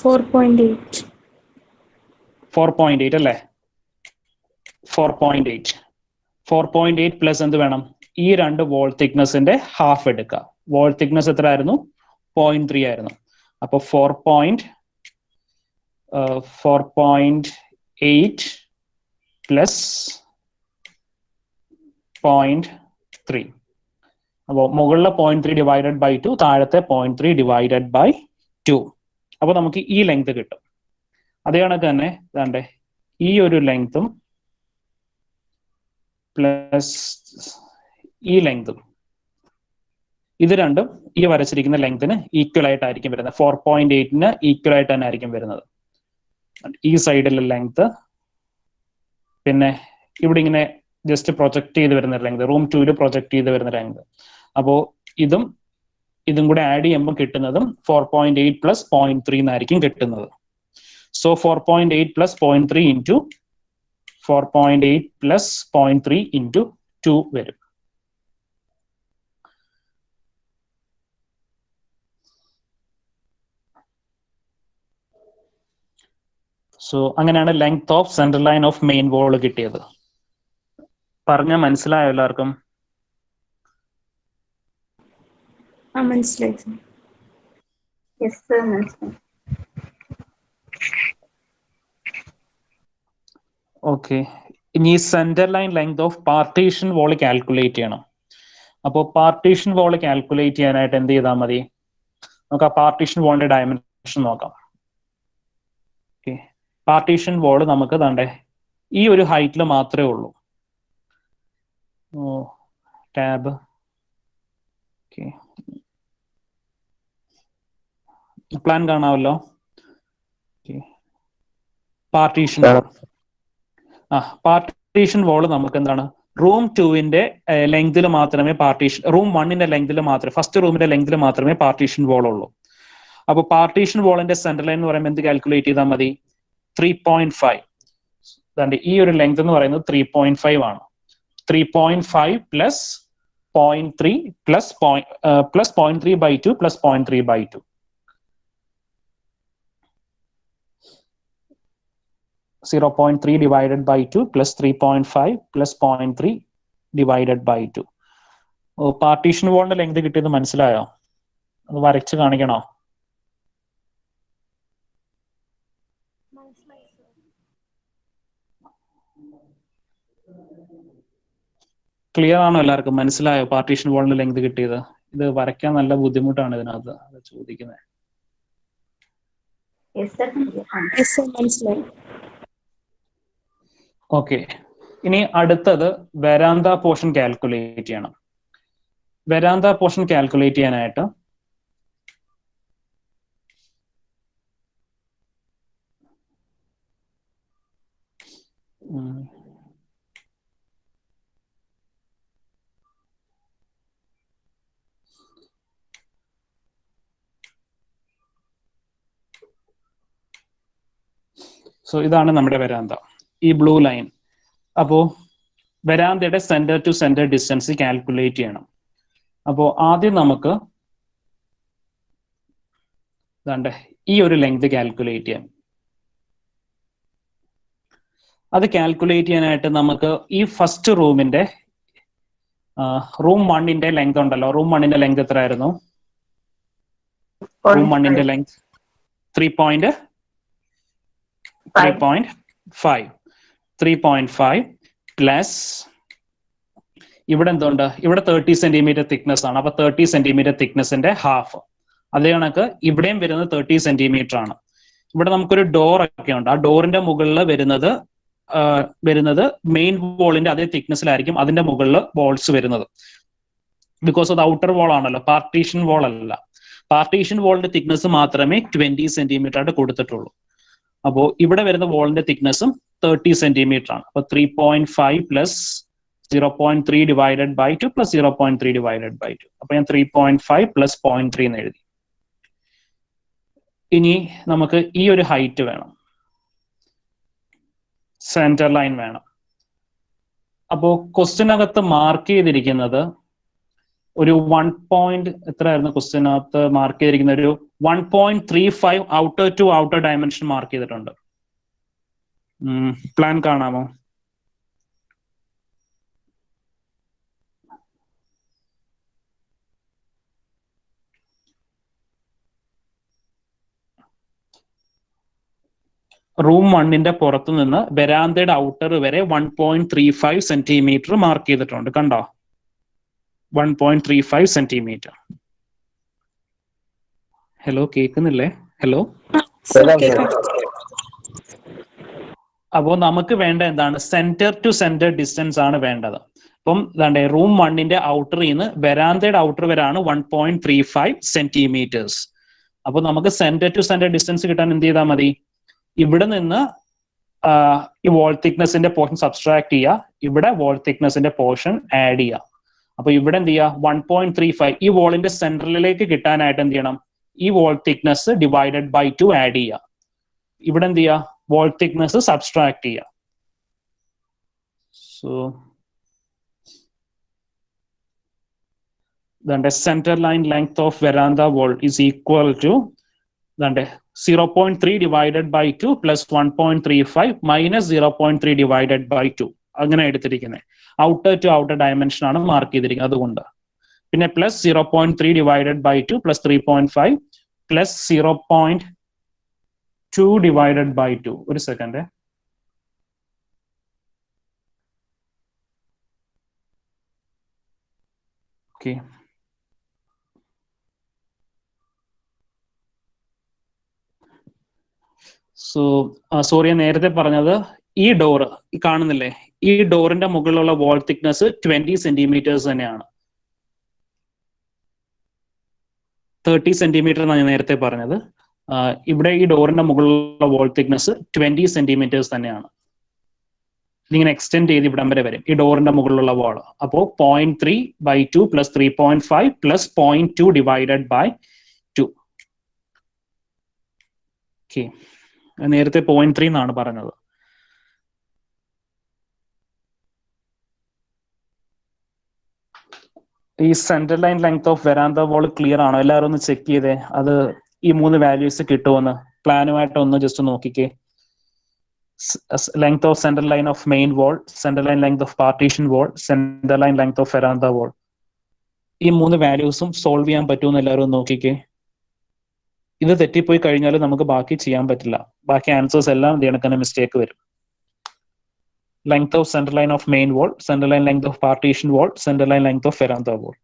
4.8. 4.8 അല്ലേ? 4.8 പ്ലസ് എന്ത് വേണം? ഈ രണ്ട് വോൾ തിക്നെസിന്റെ ഹാഫ് എടുക്കുക. വോൾ തിക്നെസ് എത്ര ആയിരുന്നു? 0.3 ആയിരുന്നു. അപ്പൊ 4.8 പ്ലസ് 0.3. അപ്പോൾ മുകളിലെ 0.3 ഡിവൈഡഡ് ബൈ 2, താഴത്തെ 0.3 ഡിവൈഡഡ് ബൈ 2. അപ്പൊ നമുക്ക് ഈ ലെങ്ത് കിട്ടും. അതേ കണക്ക് തന്നെ ഇതാണ്ടേ ഈ ഒരു ലെങ്തും പ്ലസ് ഈ ലെങ്തും, ഇത് രണ്ടും ഈ വരച്ചിരിക്കുന്ന ലെങ്തിന് ഈക്വൽ ആയിട്ടായിരിക്കും വരുന്നത്. 4.8ന് ഈക്വൽ ആയിട്ട് തന്നെ ആയിരിക്കും വരുന്നത്. ഈ സൈഡിലെ ലെങ്ത്, പിന്നെ ഇവിടെ ഇങ്ങനെ ജസ്റ്റ് പ്രൊജക്ട് ചെയ്ത് വരുന്ന ലെങ്ത്, റൂം 2 പ്രൊജക്ട് ചെയ്ത് വരുന്ന ലെങ്ത്. അപ്പോൾ ഇതും കൂടെ ആഡ് ചെയ്യുമ്പോൾ കിട്ടുന്നതും 4.8 പ്ലസ് 0.3 എന്നായിരിക്കും കിട്ടുന്നത്. So 4.8 plus 0.3 into 4.8 plus 0.3 into 2 വരും. സോ അങ്ങനെയാണ് length of central line of main wall കിട്ടിയത്. പറഞ്ഞാൽ മനസ്സിലായോ എല്ലാവർക്കും? മനസ്സിലായി സർ. യെസ് സർ, മനസ്സിലായി. ഓക്കെ, ഇനി centre line length of partition wall calculate ചെയ്യണം. അപ്പോൾ പാർട്ടീഷൻ വോൾ കാൽക്കുലേറ്റ് ചെയ്യാനായിട്ട് എന്ത് ചെയ്താൽ മതി? നമുക്ക് ആ പാർട്ടീഷൻ വോളിന്റെ ഡയമെൻഷൻ നോക്കാം. ഓക്കെ, പാർട്ടീഷൻ വോൾ നമുക്ക് ദാണ്ടേ ഈ ഒരു ഹൈറ്റിൽ മാത്രമേ ഉള്ളൂ. ടാബ്, ഓക്കെ, പ്ലാൻ കാണാമല്ലോ. പാർട്ടീഷൻ വോൾ, പാർട്ടീഷൻ വോൾ നമുക്ക് എന്താണ്, റൂം 2ന്റെ ലെങ്തിൽ മാത്രമേ പാർട്ടീഷൻ, റൂം 1ന്റെ ലെങ്തിൽ മാത്രമേ, ഫസ്റ്റ് റൂമിന്റെ ലെങ്തിൽ മാത്രമേ പാർട്ടീഷൻ വോൾ ഉള്ളൂ. അപ്പൊ പാർട്ടീഷൻ വോളിന്റെ സെന്റർ ലൈൻ എന്ന് പറയുമ്പോൾ എന്ത് കാൽക്കുലേറ്റ് ചെയ്താൽ മതി? 3.5. അതാണ്ട് ഈ ഒരു ലെങ്ത് എന്ന് പറയുന്നത് 3.5 ആണ്. 3.5 plus 0.3 plus 0.3 by 2 plus 0.3 by 2. 0.3 divided by 2 plus 3.5 plus 0.3 divided by 2. Partition വോളിന്റെ ലെങ്ത് കിട്ടിയത് മനസ്സിലായോ? അത് വരച്ച് കാണിക്കണോ? ക്ലിയർ ആണോ എല്ലാവർക്കും? മനസ്സിലായോ പാർട്ടീഷൻ വോളിന്റെ ലെങ്ത് കിട്ടിയത്? ഇത് വരയ്ക്കാൻ നല്ല ബുദ്ധിമുട്ടാണ് ഇതിനകത്ത് ചോദിക്കുന്നത്. മനസ്സിലായി. ഓക്കെ, ഇനി അടുത്തത് വരാന്ത പോർഷൻ കാൽക്കുലേറ്റ് ചെയ്യണം. വരാന്ത പോർഷൻ കാൽക്കുലേറ്റ് ചെയ്യാനായിട്ട് സോ ഇതാണ് നമ്മുടെ വരാന്ത, ഈ ബ്ലൂ ലൈൻ. അപ്പോ വരാന്തയുടെ centre to centre distance calculate ചെയ്യണം. അപ്പോൾ ആദ്യം നമുക്ക് ഈ ഒരു ലെങ്ത് കാൽക്കുലേറ്റ് ചെയ്യാം. അത് കാൽക്കുലേറ്റ് ചെയ്യാനായിട്ട് നമുക്ക് ഈ ഫസ്റ്റ് റൂമിന്റെ റൂം 1ന്റെ ലെങ്ത് ഉണ്ടല്ലോ, റൂം 1ന്റെ ലെങ്ത് എത്ര ആയിരുന്നു? റൂം 1ന്റെ ലെങ്ത് 3.5 പ്ലസ് ഇവിടെ എന്തുണ്ട്? ഇവിടെ 30 സെന്റിമീറ്റർ തിക്നെസ് ആണ്. അപ്പൊ 30 സെന്റിമീറ്റർ തിക്നെസിന്റെ ഹാഫ്. അതേ കണക്ക് ഇവിടെയും വരുന്നത് 30 സെന്റിമീറ്റർ ആണ്. ഇവിടെ നമുക്കൊരു ഡോർ ഒക്കെ ഉണ്ട്. ആ ഡോറിന്റെ മുകളിൽ വരുന്നത് മെയിൻ വോളിന്റെ അതേ തിക്നെസ്സിലായിരിക്കും അതിന്റെ മുകളിൽ വോൾസ് വരുന്നത്. ബിക്കോസ് അത് ഔട്ടർ വോൾ ആണല്ലോ, പാർട്ടീഷൻ വോൾ അല്ല. പാർട്ടീഷൻ വോളിന്റെ തിക്നെസ് മാത്രമേ 20 സെന്റിമീറ്റർ ആയിട്ട് കൊടുത്തിട്ടുള്ളൂ. അപ്പോൾ ഇവിടെ വരുന്ന വോളിന്റെ തിക്നെസ്സും 30 സെന്റിമീറ്റർ ആണ്. അപ്പൊ 3.5 plus 0.3 divided by 2 plus 0.3 divided by 2. അപ്പൊ ഞാൻ 3.5 പ്ലസ് 0.3 എന്ന് എഴുതി. ഇനി നമുക്ക് ഈ ഒരു ഹൈറ്റ് വേണം, സെന്റർ ലൈൻ വേണം. അപ്പോ ക്വസ്റ്റ്യനകത്ത് മാർക്ക് ചെയ്തിരിക്കുന്നത് ഒരു 1. എത്രയായിരുന്നു ക്വസ്റ്റ്യനകത്ത് മാർക്ക് ചെയ്തിരിക്കുന്ന? ഒരു 1.35 outer to outer dimension mark ചെയ്തിട്ടുണ്ട്. പ്ലാൻ കാണാമോ? റൂം 1ന്റെ പുറത്തു നിന്ന് വെരാന്തയുടെ ഔട്ടർ വരെ 1.35 സെന്റിമീറ്റർ മാർക്ക് ചെയ്തിട്ടുണ്ട്. കണ്ടോ? 1.35 സെന്റിമീറ്റർ. ഹലോ, കേൾക്കുന്നില്ലേ? ഹലോ. അപ്പോൾ നമുക്ക് വേണ്ട എന്താണ്? സെന്റർ ടു സെന്റർ ഡിസ്റ്റൻസ് ആണ് വേണ്ടത്. അപ്പം ഇതാണ്ട് റൂം 1ന്റെ ഔട്ടറിൽ നിന്ന് വെരാന്തയുടെ ഔട്ടർ വരെയാണ് 1.35 സെന്റിമീറ്റേഴ്സ്. അപ്പോൾ നമുക്ക് സെന്റർ ടു സെന്റർ ഡിസ്റ്റൻസ് കിട്ടാൻ എന്ത് ചെയ്താൽ മതി? ഇവിടെ നിന്ന് ഈ വാൾ തിക്നെസിന്റെ പോർഷൻ സബ്സ്ട്രാക്ട് ചെയ്യുക, ഇവിടെ വാൾ തിക്നെസിന്റെ പോർഷൻ ആഡ് ചെയ്യുക. അപ്പൊ ഇവിടെ എന്ത് ചെയ്യുക? 1.35 ഈ വാളിന്റെ സെന്ററിലേക്ക് കിട്ടാനായിട്ട് എന്ത് ചെയ്യണം? ഈ wall thickness divided by 2 add ചെയ്യുക. ഇവിടെ എന്ത് ചെയ്യുക? വാൾ തിക്നെസ് സബ്സ്ട്രാക്ട് ചെയ്യുക. So the center line length of veranda wall is equal to 0.3 divided by 2 plus 1.35 minus 0.3 divided by 2. അങ്ങനെ എടുത്തിരിക്കുന്നത് ഔട്ടർ ടു ഔട്ടർ ഡയമെൻഷൻ ആണ് മാർക്ക് ചെയ്തിരിക്കുന്നത്. അതുകൊണ്ട് പിന്നെ plus 0.3 divided by 2 plus 3.5 plus 0.2 divided by 2. ഒരു സെക്കൻഡ്. ഓക്കെ, സോ സോറി, ഞാൻ നേരത്തെ പറഞ്ഞത് ഈ ഡോറ് കാണുന്നില്ലേ? ഈ ഡോറിന്റെ മുകളിലുള്ള വാൾ തിക്നെസ് 20 സെന്റിമീറ്റേഴ്സ് തന്നെയാണ്. 30 സെന്റിമീറ്റർ എന്നാണ് ഞാൻ നേരത്തെ പറഞ്ഞത്. ഇവിടെ ഈ ഡോറിന്റെ മുകളിലുള്ള വാൾ തിക്നെസ് 20 സെന്റിമീറ്റേഴ്സ് തന്നെയാണ്. ഇതിങ്ങനെ എക്സ്റ്റെൻഡ് ചെയ്ത് ഇവിടം വരെ വരും ഈ ഡോറിന്റെ മുകളിലുള്ള വാൾ. അപ്പോൾ 0.3 by 2 plus 3.5 plus 0.2 divided by 2. Okay, നേരത്തെ 0.3 എന്നാണ് പറഞ്ഞത്. ഈ centre line length of veranda wall clear ആണോ? എല്ലാവരും ഒന്ന് ചെക്ക് ചെയ്തേ. അത് ഈ 3 വാല്യൂസ് കിട്ടുമെന്ന് പ്ലാനുമായിട്ട് ഒന്ന് ജസ്റ്റ് നോക്കിക്കേ. Length of centre line of main wall, centre line length of partition wall, centre line length of veranda wall. ഈ 3 വാല്യൂസും സോൾവ് ചെയ്യാൻ പറ്റുമെന്ന് എല്ലാവരും നോക്കിക്കേ. ഇത് തെറ്റിപ്പോയി കഴിഞ്ഞാൽ നമുക്ക് ബാക്കി ചെയ്യാൻ പറ്റില്ല. ബാക്കി ആൻസേഴ്സ് എല്ലാം ഇതിനൊക്കെ മിസ്റ്റേക്ക് വരും. Length of center line of main wall, center line length of partition wall, center line length of veranda wall.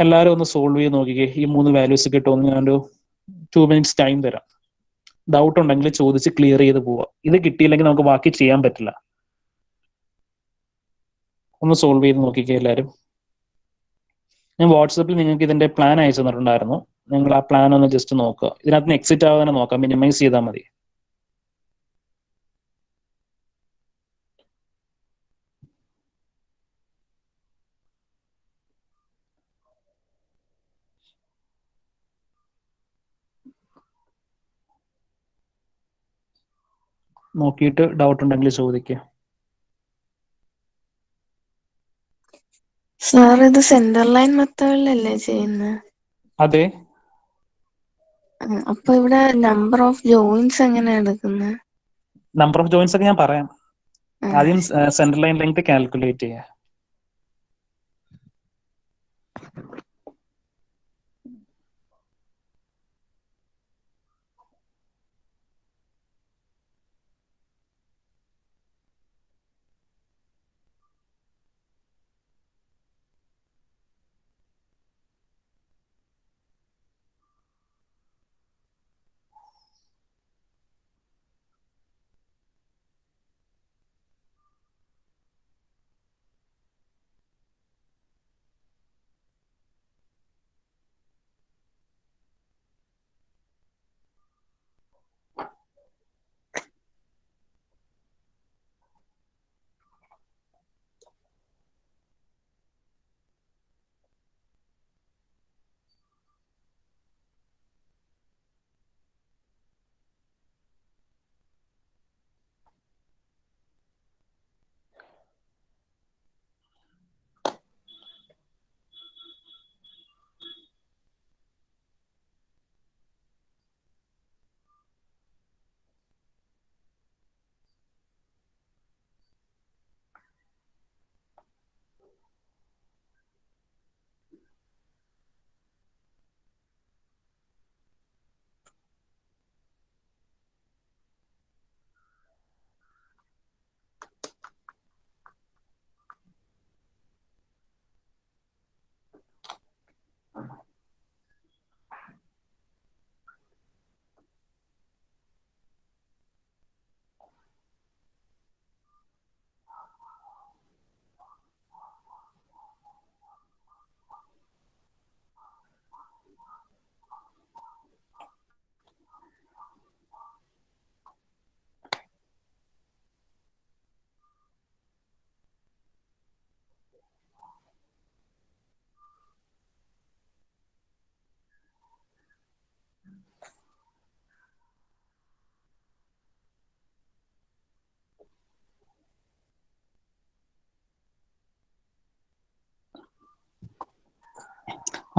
എല്ലാവരും ഒന്ന് സോൾവ് ചെയ്ത് നോക്കിക്കേ. ഈ 3 വാല്യൂസ് കിട്ടുമെന്ന് ഞാനൊരു 2 minutes ടൈം തരാം. ഡൗട്ട് ഉണ്ടെങ്കിൽ ചോദിച്ച് ക്ലിയർ ചെയ്ത് പോവാം. ഇത് കിട്ടിയില്ലെങ്കിൽ നമുക്ക് ബാക്കി ചെയ്യാൻ പറ്റില്ല. ഒന്ന് സോൾവ് ചെയ്ത് നോക്കിക്കേ എല്ലാവരും. ഞാൻ വാട്സപ്പിൽ നിങ്ങൾക്ക് ഇതിന്റെ പ്ലാൻ അയച്ചു തന്നിട്ടുണ്ടായിരുന്നു. നിങ്ങൾ ആ പ്ലാൻ ഒന്ന് ജസ്റ്റ് നോക്കുക. ഇതിനകത്ത് നിന്ന് എക്സിറ്റ് ആവാതെ നോക്കാം, മിനിമൈസ് ചെയ്താൽ മതി. നോക്കിയിട്ട് ഡൗട്ട് ഉണ്ടെങ്കിൽ ചോദിക്കുക. സാർ ഇത് സെന്റർ ലൈൻ മെത്തേഡിലല്ലേ ചെയ്യുന്നത്? അതെ. അപ്പൊ ഇവിടെ നമ്പർ ഓഫ് ജോയിൻസ് എങ്ങനെയാ എടുക്കുന്നത്? നമ്പർ ഓഫ് ജോയിൻസ് ഒക്കെ ഞാൻ പറയാം. ആദ്യം സെന്റർ ലൈൻ ലെങ്ത് കാൽക്കുലേറ്റ് ചെയ്യുക.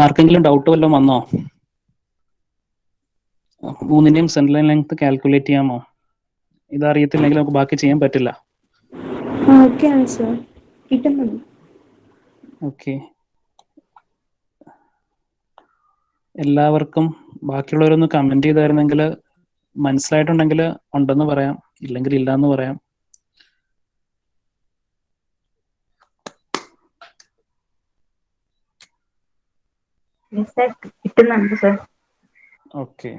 ആർക്കെങ്കിലും ഡൗട്ട് വല്ലതും വന്നോ? മൂന്നിന്റെയും സെൻട്രൽ ലൈൻ ലെങ്ത് കാൽക്കുലേറ്റ് ചെയ്യാമോ? ഇതറിയത്തില്ലെങ്കിൽ നമുക്ക് ബാക്കി ചെയ്യാൻ പറ്റില്ല. ഓക്കെയാണ് സർ, കിട്ടുന്നുണ്ട്. ഓക്കെ, എല്ലാവർക്കും ബാക്കിയുള്ളവരൊന്ന് കമന്റ് ചെയ്തായിരുന്നെങ്കിൽ മനസ്സിലായിട്ടുണ്ടെങ്കിൽ ഉണ്ടെന്ന് പറയാം, ഇല്ലെങ്കിൽ ഇല്ലാന്ന് പറയാം. കിട്ടുന്നുണ്ട് സർ. ഓക്കെ,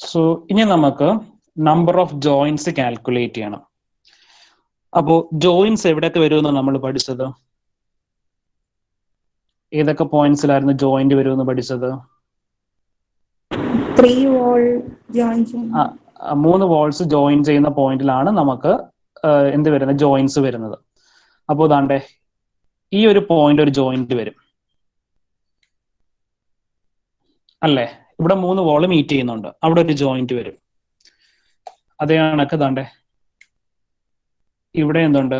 സോ ഇനി നമുക്ക് നമ്പർ ഓഫ് ജോയിന്റ്സ് കാൽക്കുലേറ്റ് ചെയ്യണം. അപ്പോ ജോയിന്റ്സ് എവിടെയൊക്കെ വരുമെന്ന് നമ്മൾ പഠിച്ചത്? ഏതൊക്കെ പോയിന്റ്സിലായിരുന്നു ജോയിന്റ് വരുമെന്ന് പഠിച്ചത്? 3 wall joints. 3 വാൾസ് ജോയിൻ ചെയ്യുന്ന പോയിന്റിലാണ് നമുക്ക് എന്ത് വരുന്നത്? ജോയിന്റ്സ് വരുന്നത്. അപ്പോൾ ദാണ്ടെ ഈ ഒരു പോയിന്റ് ഒരു ജോയിന്റ് വരും അല്ലേ? ഇവിടെ 3 വാൾ മീറ്റ് ചെയ്യുന്നുണ്ട്, അവിടെ ഒരു ജോയിന്റ് വരും. അതേ കണക്ക് ദാണ്ടെ ഇവിടെ എന്തുണ്ട്?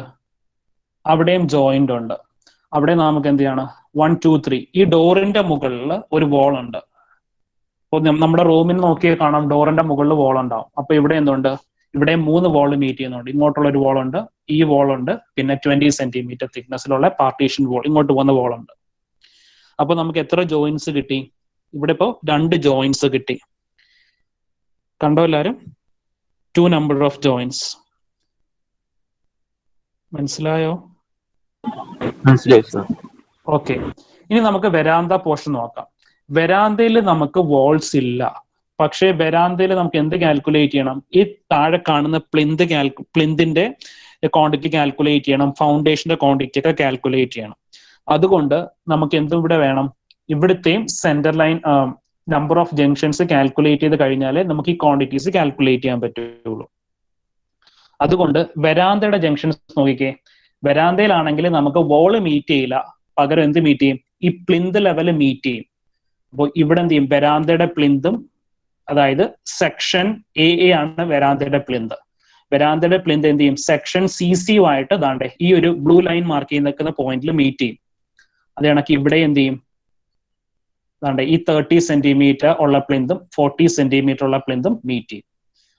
അവിടെയും ജോയിന്റ് ഉണ്ട്. അവിടെ നമുക്ക് എന്ത് ചെയ്യണം? 1 2 3 ഈ ഡോറിന്റെ മുകളിൽ ഒരു വാൾ ഉണ്ട്. അപ്പോൾ നമ്മുടെ റൂമിൽ നോക്കിയാൽ കാണാം ഡോറിന്റെ മുകളിൽ വാൾ ഉണ്ടാവും. അപ്പൊ ഇവിടെ എന്തുണ്ട്? ഇവിടെ 3 വാൾ മീറ്റ് ചെയ്യുന്നുണ്ട്. ഇങ്ങോട്ടുള്ള ഒരു വാൾ ഉണ്ട്, ഈ വാൾ ഉണ്ട്, പിന്നെ 20 സെന്റിമീറ്റർ തിക്നെസ്സിലുള്ള പാർട്ടീഷൻ വാൾ, ഇങ്ങോട്ട് പോകുന്ന വാൾ ഉണ്ട്. അപ്പൊ നമുക്ക് എത്ര ജോയിന്റ്സ് കിട്ടി? ഇവിടെ ഇപ്പോ 2 ജോയിന്റ്സ് കിട്ടി. കണ്ടോ എല്ലാരും? 2 നമ്പർ ഓഫ് ജോയിന്റ്സ്. മനസ്സിലായോ? മനസ്സിലായി സർ. ഓക്കെ, ഇനി നമുക്ക് വെരാന്ത പോർഷൻ നോക്കാം. വെരാന്തയിൽ നമുക്ക് വാൾസ് ഇല്ല, പക്ഷേ വെരാന്തയിൽ നമുക്ക് എന്ത് കാൽക്കുലേറ്റ് ചെയ്യണം? ഈ താഴെ കാണുന്ന പ്ലിന്തിന്റെ ക്വാണ്ടിറ്റി കാൽക്കുലേറ്റ് ചെയ്യണം, ഫൗണ്ടേഷന്റെ ക്വാണ്ടിറ്റി ഒക്കെ കാൽക്കുലേറ്റ് ചെയ്യണം. അതുകൊണ്ട് നമുക്ക് എന്തും ഇവിടെ വേണം? ഇവിടുത്തെയും centre line number of junctions calculate ചെയ്ത് കഴിഞ്ഞാലേ നമുക്ക് ഈ ക്വാണ്ടിറ്റീസ് കാൽക്കുലേറ്റ് ചെയ്യാൻ പറ്റുള്ളൂ. അതുകൊണ്ട് വെരാന്തയുടെ ജംഗ്ഷൻസ് നോക്കിക്കേ. വെരാന്തയിലാണെങ്കിൽ നമുക്ക് വോള് മീറ്റ് ചെയ്യില്ല, പകരം എന്ത് മീറ്റ് ചെയ്യും? ഈ പ്ലിന്ത് ലെവല് മീറ്റ് ചെയ്യും. അപ്പോൾ ഇവിടെ എന്ത് ചെയ്യും? വെരാന്തയുടെ പ്ലിന്തും, അതായത് സെക്ഷൻ എ ആണ് വെരാന്തയുടെ പ്ലിന്ത്. വെരാന്തയുടെ പ്ലിന്ത് എന്ത് ചെയ്യും? സെക്ഷൻ CC ആയിട്ട് ദാണ്ടെ ഈ ഒരു ബ്ലൂ ലൈൻ മാർക്ക് ചെയ്ത് നിൽക്കുന്ന പോയിന്റിൽ മീറ്റ് ചെയ്യും. അത് കണക്ക് ഇവിടെ എന്ത് ചെയ്യും? ദാണ്ടെ ഈ 30 സെന്റിമീറ്റർ ഉള്ള പ്ലിന്തും 40 സെന്റിമീറ്റർ ഉള്ള പ്ലിന്തും മീറ്റ് ചെയ്യും.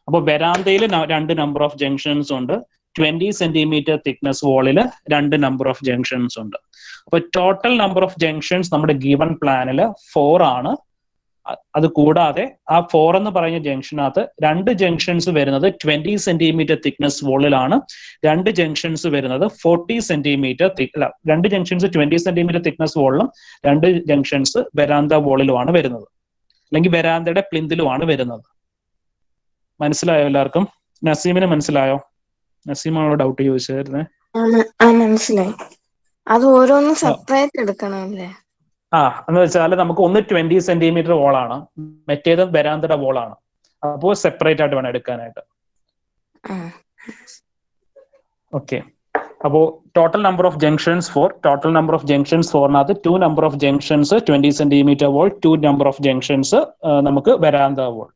അപ്പോൾ വെരാന്തയിൽ 2 നമ്പർ ഓഫ് ജംഗ്ഷൻസ് ഉണ്ട്, 20 സെന്റിമീറ്റർ തിക്നെസ് വാളിൽ 2 നമ്പർ ഓഫ് ജംഗ്ഷൻസ് ഉണ്ട്. അപ്പൊ ടോട്ടൽ നമ്പർ ഓഫ് ജംഗ്ഷൻസ് നമ്മുടെ ഗിവൺ പ്ലാനിൽ 4 ആണ്. അത് കൂടാതെ ആ 4 എന്ന് പറയുന്ന ജംഗ്ഷനകത്ത് 2 ജംഗ്ഷൻസ് വരുന്നത് 20 സെന്റിമീറ്റർ തിക്നെസ് വോളിലാണ്, 2 ജംഗ്ഷൻസ് വരുന്നത് 40 സെന്റിമീറ്റർ 2 ജംഗ്ഷൻസ് 20 സെന്റിമീറ്റർ തിക്നെസ് വോളിലും 2 ജംഗ്ഷൻസ് വെരാന്ത വോളിലുമാണ് വരുന്നത്, അല്ലെങ്കിൽ വെരാന്തയുടെ പ്ലിന്തിലുമാണ് വരുന്നത്. മനസ്സിലായോ എല്ലാവർക്കും? നസീമിന് മനസ്സിലായോ? നസീമാണോ ഡൗട്ട് ചോദിച്ചായിരുന്നേ? മനസ്സിലായി. അത് ഓരോന്നും സെപ്പറേറ്റ് എടുക്കണമല്ലേ? എന്ന് വെച്ചാൽ നമുക്ക് ഒന്ന് 20 സെന്റിമീറ്റർ വോളാണ്, മറ്റേത് വെരാന്തയുടെ വോളാണ്. അപ്പോൾ സെപ്പറേറ്റ് ആയിട്ട് വേണം എടുക്കാനായിട്ട്. ഓക്കെ, അപ്പോൾ total number of junctions 4. Total number of junctions 4നകത്ത് 2 number of junctions 20 centimetre wall, 2 number of junctions നമുക്ക് വെരാന്ത വോൾ.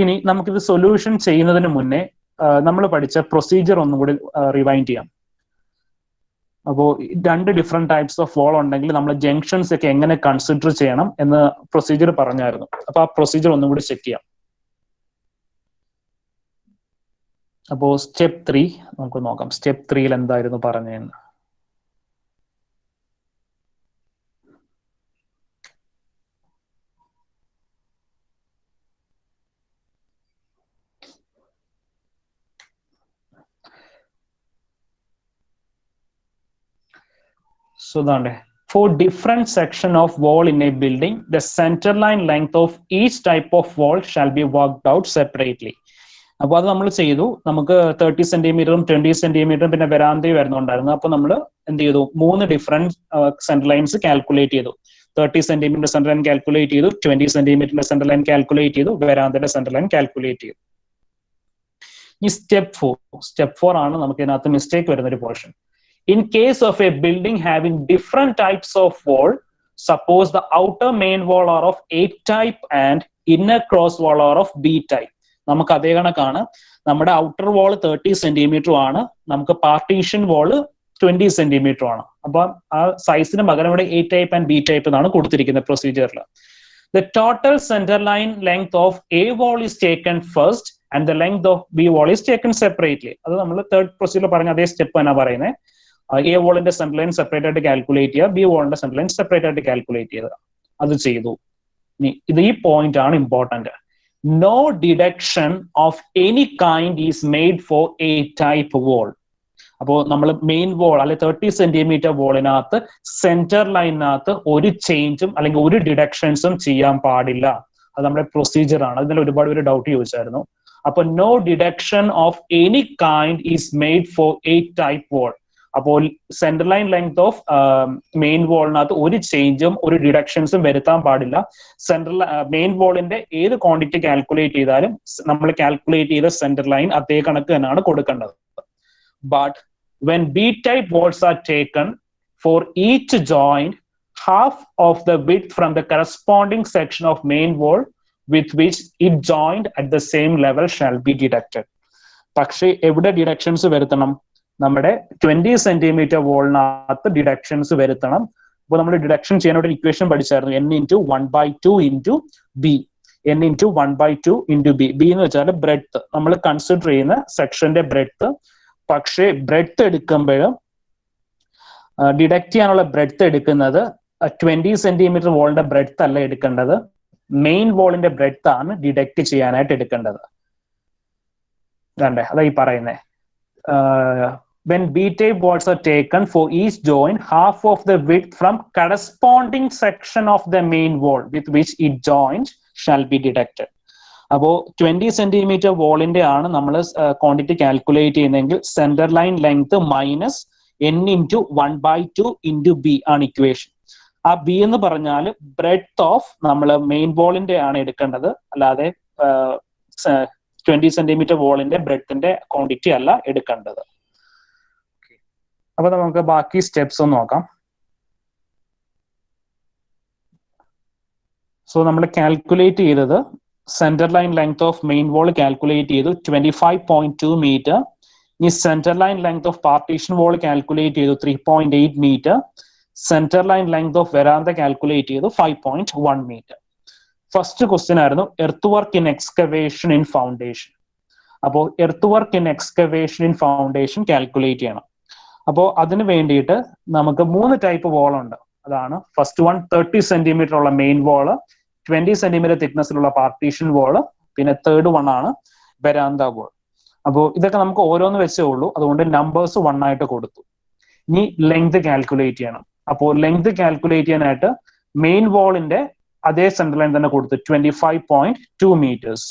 ഇനി നമുക്കിത് സൊല്യൂഷൻ ചെയ്യുന്നതിന് മുന്നേ നമ്മൾ പഠിച്ച പ്രൊസീജിയർ ഒന്നും കൂടി റിവൈൻഡ് ചെയ്യാം. അപ്പോൾ 2 ഡിഫറെന്റ് ടൈപ്സ് ഓഫ് വോൾ ഉണ്ടെങ്കിൽ നമ്മൾ ജംഗ്ഷൻസ് ഒക്കെ എങ്ങനെ കൺസിഡർ ചെയ്യണം എന്ന് പ്രൊസീജിയർ പറഞ്ഞായിരുന്നു. അപ്പൊ ആ പ്രൊസീജിയർ ഒന്നും കൂടി ചെക്ക് ചെയ്യാം. അപ്പോൾ സ്റ്റെപ്പ് 3 നമുക്ക് നോക്കാം. സ്റ്റെപ്പ് 3 എന്തായിരുന്നു പറഞ്ഞതെന്ന്. So for different section of wall in a building, the center line length of each type of wall shall be worked out separately. അപ്പോൾ അത് നമ്മൾ ചെയ്തു. നമുക്ക് 30 സെന്റിമീറ്ററും 20 സെന്റിമീറ്ററും പിന്നെ വെരാന്തയും വരുന്നുണ്ടായിരുന്നു. അപ്പോൾ നമ്മൾ എന്ത് ചെയ്തു? 3 ഡിഫറെന്റ് സെന്റർ ലൈൻസ് കാൽക്കുലേറ്റ് ചെയ്തു. 30 സെന്റിമീറ്റർ സെന്റർ ലൈൻ കാൽക്കുലേറ്റ് ചെയ്തു, 20 സെന്റിമീറ്ററിന്റെ സെന്റർ ലൈൻ കാൽക്കുലേറ്റ് ചെയ്തു, വെരാന്തയുടെ സെന്റർ ലൈൻ കാൽക്കുലേറ്റ് ചെയ്തു. ഈ സ്റ്റെപ്പ് 4 ആണ് നമുക്ക് ഇതിനകത്ത് മിസ്റ്റേക്ക് വരുന്ന ഒരു portion. In case of a building having different types of wall, suppose the outer main wall are of A type and inner cross wall are of B type. നമുക്ക് അതേ കണക്കാണ്. നമ്മുടെ ഔട്ടർ വാൾ 30 സെന്റിമീറ്റർ ആണ്, നമുക്ക് പാർട്ടീഷൻ വാള് 20 സെന്റിമീറ്റർ ആണ്. അപ്പൊ ആ സൈസിന് പകരം ഇവിടെ A type and B type എന്നാണ് കൊടുത്തിരിക്കുന്നത് പ്രൊസീജിയറിൽ. The total center line length of A wall is taken first and the length of B wall is taken separately. അത് നമ്മൾ തേർഡ് പ്രൊസീജിയർ പറഞ്ഞ അതേ സ്റ്റെപ്പ് എന്നാ പറയുന്നത്. A wallന്റെ സെന്റർ ലൈൻ സെപ്പറേറ്റ് ആയിട്ട് കാൽക്കുലേറ്റ് ചെയ്യുക, B wallന്റെ സെന്റർ ലൈൻ സെപ്പറേറ്റ് ആയിട്ട് കാൽക്കുലേറ്റ് ചെയ്യുക. അത് ചെയ്തു. ഇത് ഈ പോയിന്റ് ആണ് important. No deduction of any kind is made for A type wall. അപ്പോൾ നമ്മൾ മെയിൻ വോൾ അല്ലെ 30 സെന്റിമീറ്റർ വോളിനകത്ത് സെന്റർ ലൈനിനകത്ത് ഒരു ചേഞ്ചും അല്ലെങ്കിൽ ഒരു ഡിഡക്ഷൻസും ചെയ്യാൻ പാടില്ല. അത് നമ്മുടെ പ്രൊസീജിയർ ആണ്. അതിൽ ഒരുപാട് പേര് ഡൗട്ട് ചോദിച്ചായിരുന്നു. അപ്പൊ no deduction of any kind is made for A type wall. അപ്പോൾ centre line length of main വോളിനകത്ത് ഒരു ചേഞ്ചും ഒരു ഡിഡക്ഷൻസും വരുത്താൻ പാടില്ല. സെന്റർ മെയിൻ വോളിന്റെ ഏത് ക്വാണ്ടിറ്റി കാൽക്കുലേറ്റ് ചെയ്താലും നമ്മൾ കാൽക്കുലേറ്റ് ചെയ്ത സെന്റർ ലൈൻ അതേ കണക്ക് തന്നെയാണ് കൊടുക്കേണ്ടത്. But when B type walls are taken, for each joint, half of the width from the corresponding section of main wall with which it joined at the same level shall be deducted. പക്ഷേ എവിടെ ഡിഡക്ഷൻസ് വരുത്തണം? നമ്മുടെ 20 സെന്റിമീറ്റർ വോളിനകത്ത് ഡിഡക്ഷൻസ് വരുത്തണം. അപ്പോൾ നമ്മൾ ഡിഡക്ഷൻ ചെയ്യാനായിട്ട് equation പഠിച്ചായിരുന്നു, n into 1/2 into B. n into 1/2 into B. B എന്ന് വെച്ചാൽ ബ്രെഡ്ത്ത്, നമ്മൾ കൺസിഡർ ചെയ്യുന്ന സെക്ഷന്റെ ബ്രെഡ്ത്ത്. പക്ഷേ ബ്രെഡ്ത്ത് എടുക്കുമ്പോൾ ഡിഡക്ട് ചെയ്യാനുള്ള ബ്രെഡ്ത്ത് എടുക്കുന്നത് 20 സെന്റിമീറ്റർ വോളിന്റെ ബ്രെഡ്ത്ത് അല്ല എടുക്കേണ്ടത്, മെയിൻ വോളിന്റെ ബ്രെഡ്ത്ത് ആണ് ഡിഡക്ട് ചെയ്യാനായിട്ട് എടുക്കേണ്ടത്. അതാ ഈ പറയുന്നത്. When B type walls are taken, for each joint, half of the width from corresponding section of the main wall with which it joins shall be deducted. അപ്പോൾ 20 സെന്റിമീറ്റർ വോളിന്റെ ആണ് നമ്മൾ ക്വാണ്ടിറ്റി കാൽക്കുലേറ്റ് ചെയ്യുന്നതെങ്കിൽ centre line length minus n into 1/2 into B ആണ് ഇക്വേഷൻ. ആ B എന്ന് പറഞ്ഞാൽ ബ്രെഡ്ത്ത് ഓഫ് നമ്മൾ മെയിൻ വോളിന്റെ ആണ് എടുക്കേണ്ടത്, അല്ലാതെ 20 സെന്റിമീറ്റർ വോളിന്റെ ബ്രെഡ്ത്തിന്റെ ക്വാണ്ടിറ്റി അല്ല എടുക്കേണ്ടത്. അപ്പൊ നമുക്ക് ബാക്കി സ്റ്റെപ്സ് ഒന്ന് നോക്കാം. സോ നമ്മൾ കാൽക്കുലേറ്റ് ചെയ്തത് centre line length of main wall calculate ചെയ്തു 25.2 മീറ്റർ. ഇനി centre line length of partition wall calculate ചെയ്തു 3.8 metre. Centre line length of verandah calculate ചെയ്തു 5.1 മീറ്റർ. ഫസ്റ്റ് ക്വസ്റ്റ്യൻ ആയിരുന്നു earth work in excavation in foundation. അപ്പോൾ earth work in excavation in foundation calculate ചെയ്യണം. അപ്പോൾ അതിന് വേണ്ടിയിട്ട് നമുക്ക് 3 ടൈപ്പ് വോൾ ഉണ്ട്. അതാണ് ഫസ്റ്റ് വൺ 30 സെന്റിമീറ്റർ ഉള്ള മെയിൻ വോള്, 20 സെന്റിമീറ്റർ തിക്നെസ്സിലുള്ള പാർട്ടീഷൻ വോള്, പിന്നെ തേർഡ് വൺ ആണ് വെരാന്ത വോൾ. അപ്പോൾ ഇതൊക്കെ നമുക്ക് ഓരോന്ന് വെച്ചേ ഉള്ളൂ, അതുകൊണ്ട് നമ്പേഴ്സ് 1 ആയിട്ട് കൊടുത്തു. ഇനി ലെങ്ത് കാൽക്കുലേറ്റ് ചെയ്യണം. അപ്പോൾ ലെങ്ത് കാൽക്കുലേറ്റ് ചെയ്യാനായിട്ട് മെയിൻ വോളിന്റെ അതേ സെന്റർ ലൈൻ തന്നെ കൊടുത്തു 25.2 മീറ്റേഴ്സ്.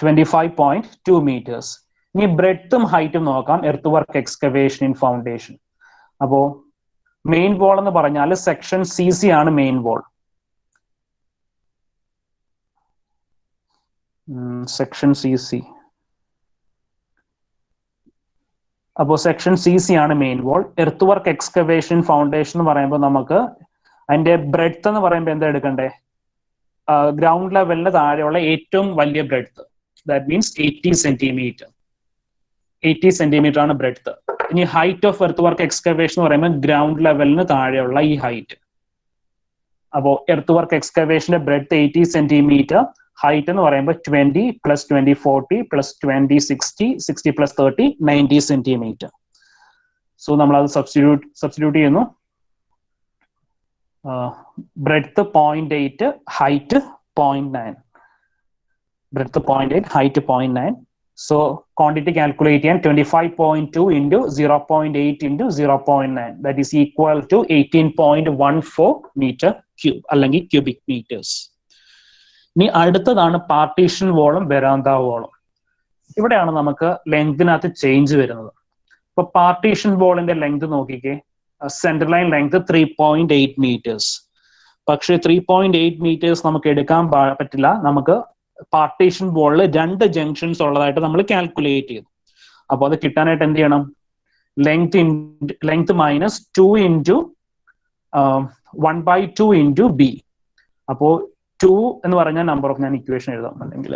25.2 മീറ്റേഴ്സ്. ഇനി ബ്രെഡ്ത്തും ഹൈറ്റും നോക്കാം earth work excavation in foundation. അപ്പോ മെയിൻ വോൾ എന്ന് പറഞ്ഞാൽ സെക്ഷൻ CC ആണ് മെയിൻ വോൾ. Section CC. അപ്പോൾ സെക്ഷൻ CC ആണ് main wall. Earth work excavation foundation എന്ന് പറയുമ്പോൾ നമുക്ക് അതിന്റെ ബ്രെഡ്ത്ത് എന്ന് പറയുമ്പോൾ എന്താ എടുക്കണ്ടേ? ഗ്രൗണ്ട് ലെവലിന് താഴെയുള്ള ഏറ്റവും വലിയ breadth, that means 80 centimetre. 80 centimetre ആണ് ബ്രെഡ്ത്ത്. ഇനി height of earth work excavation എന്ന് പറയുമ്പോൾ ഗ്രൗണ്ട് ലെവലിന് താഴെയുള്ള ഈ ഹൈറ്റ്. അപ്പോൾ എർത്ത് വർക്ക് എക്സ്കവേഷന്റെ ബ്രെഡ്ത്ത് 80 സെന്റിമീറ്റർ, ഹൈറ്റ് എന്ന് പറയുമ്പോൾ 20 + 20 40 + 20 60 60 + 30 90 സെന്റിമീറ്റർ. സോ നമ്മൾ അത് സബ്സ്റ്റിറ്റ്യൂട്ട് ചെയ്യുന്നു. Breadth 0.8, height 0.9. Breadth 0.8, height 0.9. So quantity calculate ചെയ്യാൻ 25.2 into 0.8 into 0.9, that is equal to 18.14 metre cube അല്ലെങ്കിൽ ക്യൂബിക് മീറ്റേഴ്സ്. ഇനി അടുത്തതാണ് പാർട്ടീഷൻ വോളും വെരാന്ത വോളും. ഇവിടെയാണ് നമുക്ക് ലെങ്തിനകത്ത് ചേഞ്ച് വരുന്നത്. ഇപ്പൊ പാർട്ടീഷൻ വോളിന്റെ ലെങ്ത് നോക്കിക്കേ, സെന്റർ ലൈൻ ലെങ്ത് 3.8 മീറ്റേഴ്സ്. പക്ഷെ 3.8 മീറ്റേഴ്സ് നമുക്ക് എടുക്കാൻ പറ്റില്ല. നമുക്ക് പാർട്ടീഷൻ വോളിൽ 2 ജംഗ്ഷൻസ് ഉള്ളതായിട്ട് നമ്മൾ കാൽക്കുലേറ്റ് ചെയ്തു. അപ്പോൾ അത് കിട്ടാനായിട്ട് എന്ത് ചെയ്യണം? Length -2 into 1/2 into B. അപ്പോൾ 2 എന്ന് പറഞ്ഞ നമ്പർ ഓഫ്, ഞാൻ ഇക്വേഷൻ എഴുതാം അല്ലെങ്കിൽ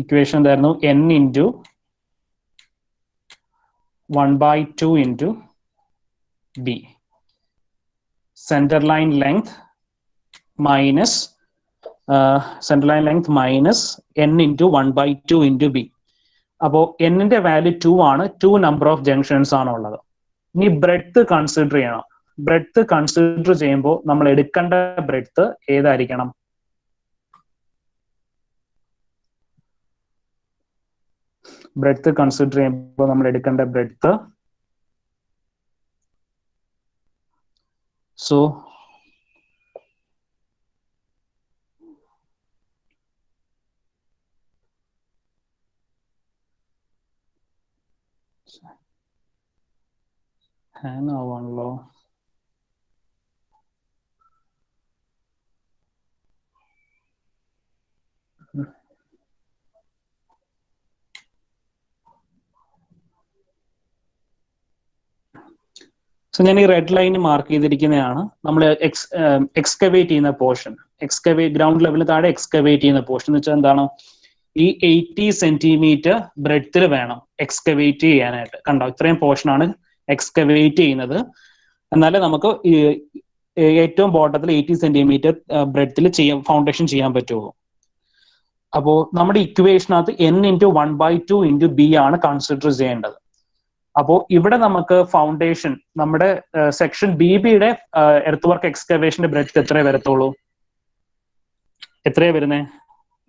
ഇക്വേഷൻ എന്തായിരുന്നു? n into 1/2 into B. Centre line length minus n into 1/2 into B. അപ്പോൾ എന്നിന്റെ വാല്യൂ 2 ആണ്. 2 നമ്പർ ഓഫ് ജംഗ്ഷൻസ് ആണ് ഉള്ളത്. ഇനി ബ്രെഡ്ത്ത് കൺസിഡർ ചെയ്യണം. ബ്രെഡ്ത്ത് കൺസിഡർ ചെയ്യുമ്പോൾ നമ്മൾ എടുക്കേണ്ട ബ്രെഡ്ത്ത് ഏതായിരിക്കണം? ബ്രെഡ്ത്ത് കൺസിഡർ ചെയ്യുമ്പോൾ നമ്മൾ എടുക്കേണ്ട ബ്രെഡ്ത്ത്, സോ ഹാങ് ആവാണല്ലോ. സോ ഞാൻ ഈ റെഡ് ലൈൻ മാർക്ക് ചെയ്തിരിക്കുന്നതാണ് നമ്മൾ എക്സ്കവേറ്റ് ചെയ്യുന്ന പോർഷൻ. ഗ്രൗണ്ട് ലെവലിന് താഴെ എക്സ്കവേറ്റ് ചെയ്യുന്ന പോർഷൻ എന്ന് വെച്ചാൽ എന്താണ്? ഈ 80 സെന്റിമീറ്റർ ബ്രെഡ്ത്തിൽ വേണം എക്സ്കവേറ്റ് ചെയ്യാനായിട്ട്. കണ്ടോ, ഇത്രയും പോർഷനാണ് എക്സ്കവേറ്റ് ചെയ്യുന്നത്. എന്നാലേ നമുക്ക് ഏറ്റവും ബോട്ടത്തിൽ 80 സെന്റിമീറ്റർ ബ്രെഡ്ത്തിൽ ഫൗണ്ടേഷൻ ചെയ്യാൻ പറ്റുള്ളൂ. അപ്പോൾ നമ്മുടെ ഇക്വേഷനകത്ത് n ഇൻറ്റു 1/2 ഇൻറ്റു ബി ആണ് കൺസിഡർ ചെയ്യേണ്ടത്. അപ്പോൾ ഇവിടെ നമുക്ക് ഫൗണ്ടേഷൻ, നമ്മുടെ സെക്ഷൻ BB-യുടെ എർത്ത് വർക്ക് എക്സ്കവേഷന്റെ ബ്രെഡ്ത്ത് എത്രയേ വരത്തുള്ളൂ? എത്രയാ വരുന്നേ?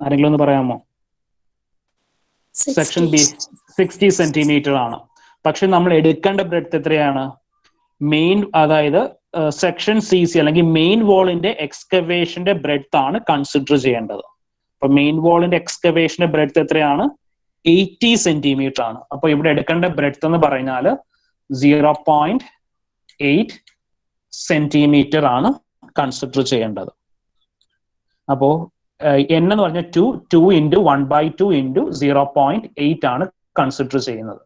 ആരെങ്കിലും ഒന്ന് പറയാമോ? സെക്ഷൻ ബി 60 സെന്റിമീറ്റർ ആണ്. പക്ഷെ നമ്മൾ എടുക്കേണ്ട ബ്രെഡ്ത്ത് എത്രയാണ്? മെയിൻ, അതായത് സെക്ഷൻ CC അല്ലെങ്കിൽ മെയിൻ വോളിന്റെ എക്സ്കവേഷന്റെ ബ്രെഡ്ത്ത് ആണ് കൺസിഡർ ചെയ്യേണ്ടത്. അപ്പൊ മെയിൻ വോളിന്റെ എക്സ്കവേഷന്റെ ബ്രെഡ്ത്ത് എത്രയാണ്? 80 സെന്റിമീറ്റർ ആണ്. അപ്പൊ ഇവിടെ എടുക്കേണ്ട ബ്രെഡ്ത്ത് എന്ന് പറഞ്ഞാൽ 0.8 സെന്റിമീറ്റർ ആണ് കൺസിഡർ ചെയ്യേണ്ടത്. അപ്പോ n എന്ന് പറഞ്ഞാൽ 2 ഇൻറ്റു 1/2 ഇൻറ്റു 0.8 ആണ് കൺസിഡർ ചെയ്യുന്നത്.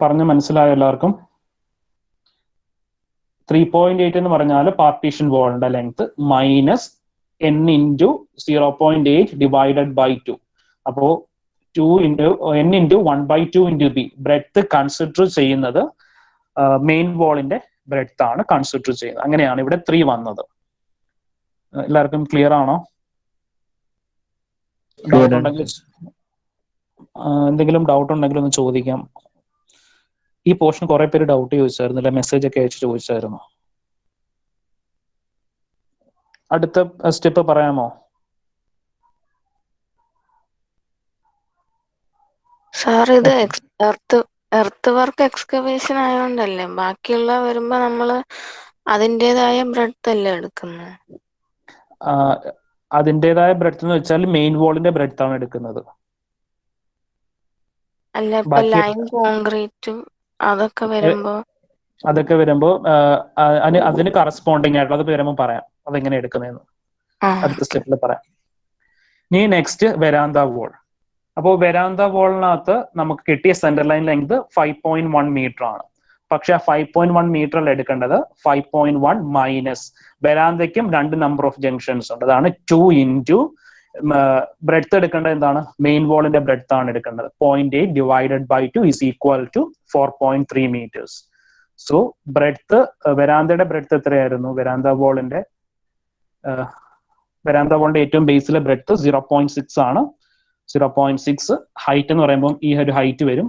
പറഞ്ഞ് മനസ്സിലായോ എല്ലാവർക്കും? 3.8 എന്ന് പറഞ്ഞാൽ പാർട്ടീഷൻ വോളിന്റെ length minus n into 0.8 divided by 2. അപ്പോ n into 1/2 into B. Breadth consider ചെയ്യുന്നത് മെയിൻ വോളിന്റെ ബ്രെഡ്ത്ത് ആണ് കൺസിഡർ ചെയ്യുന്നത്. അങ്ങനെയാണ് ഇവിടെ 3 വന്നത്. എല്ലാവർക്കും ക്ലിയർ ആണോ? ഡൗട്ട് ഉണ്ടെങ്കിൽ എന്തെങ്കിലും ഡൗട്ട് ഉണ്ടെങ്കിൽ ഒന്ന് ചോദിക്കാം. ഈ പോർഷൻ കുറെ പേര് ഡൗട്ട് ചോദിച്ചായിരുന്നില്ല, മെസ്സേജ് ഒക്കെ അയച്ച് ചോദിച്ചായിരുന്നു. അടുത്ത സ്റ്റെപ്പ് പറയാമോ? സാർ ഇത് എർത്ത് വർക്ക് എക്സ്കവേഷൻ ആയതുകൊണ്ടല്ലേ ബാക്കിയുള്ള വരുമ്പോ നമ്മള് അതിൻ്റെതായ ബ്രെഡ്ത്ത് അല്ലേ എടുക്കുന്നത്? അതിൻ്റെതായ ബ്രെഡ്ത്ത് എന്ന് വെച്ചാൽ മെയിൻ വോളിന്റെ ബ്രെഡ്ത്ത് ആണ് എടുക്കുന്നത്. അല്ല, ഇപ്പൊ ലൈൻ കോൺക്രീറ്റും അതൊക്കെ വരുമ്പോ അതിന് കറസ്പോണ്ടിങ് ആയിട്ടുള്ള അത് വരുമ്പോൾ പറയാം അതെങ്ങനെ എടുക്കുന്നതെന്ന് അടുത്ത സ്റ്റെപ്പിൽ പറയാം. ഇനി നെക്സ്റ്റ് വെരാന്ത വോൾ. അപ്പോൾ വെരാന്ത വോളിനകത്ത് നമുക്ക് കിട്ടിയ സെന്റർ ലൈൻ ലെങ്ത് 5.1 മീറ്റർ ആണ്. പക്ഷെ ആ 5.1 മീറ്ററിൽ എടുക്കേണ്ടത് 5.1 മൈനസ് വെരാന്തയ്ക്കും 2 നമ്പർ ഓഫ് ജംഗ്ഷൻസ് ഉണ്ട്. അതാണ് 2 ഇൻറ്റു ബ്രെഡ്ത്ത് എടുക്കേണ്ടത് എന്താണ്? മെയിൻ വോളിന്റെ ബ്രെഡ്ത്ത് ആണ് എടുക്കേണ്ടത്. 0.8 divided by 2 is equal to 4.3 metres. So breadth, വെരാന്തയുടെ ബ്രെഡ്ത്ത് എത്രയായിരുന്നു? വെരാന്ത വോളിന്റെ ഏറ്റവും ബേസിലെ ബ്രെഡ്ത്ത് 0.6 ആണ്. 0.6 ഹൈറ്റ് എന്ന് പറയുമ്പോൾ ഈ ഒരു ഹൈറ്റ് വരും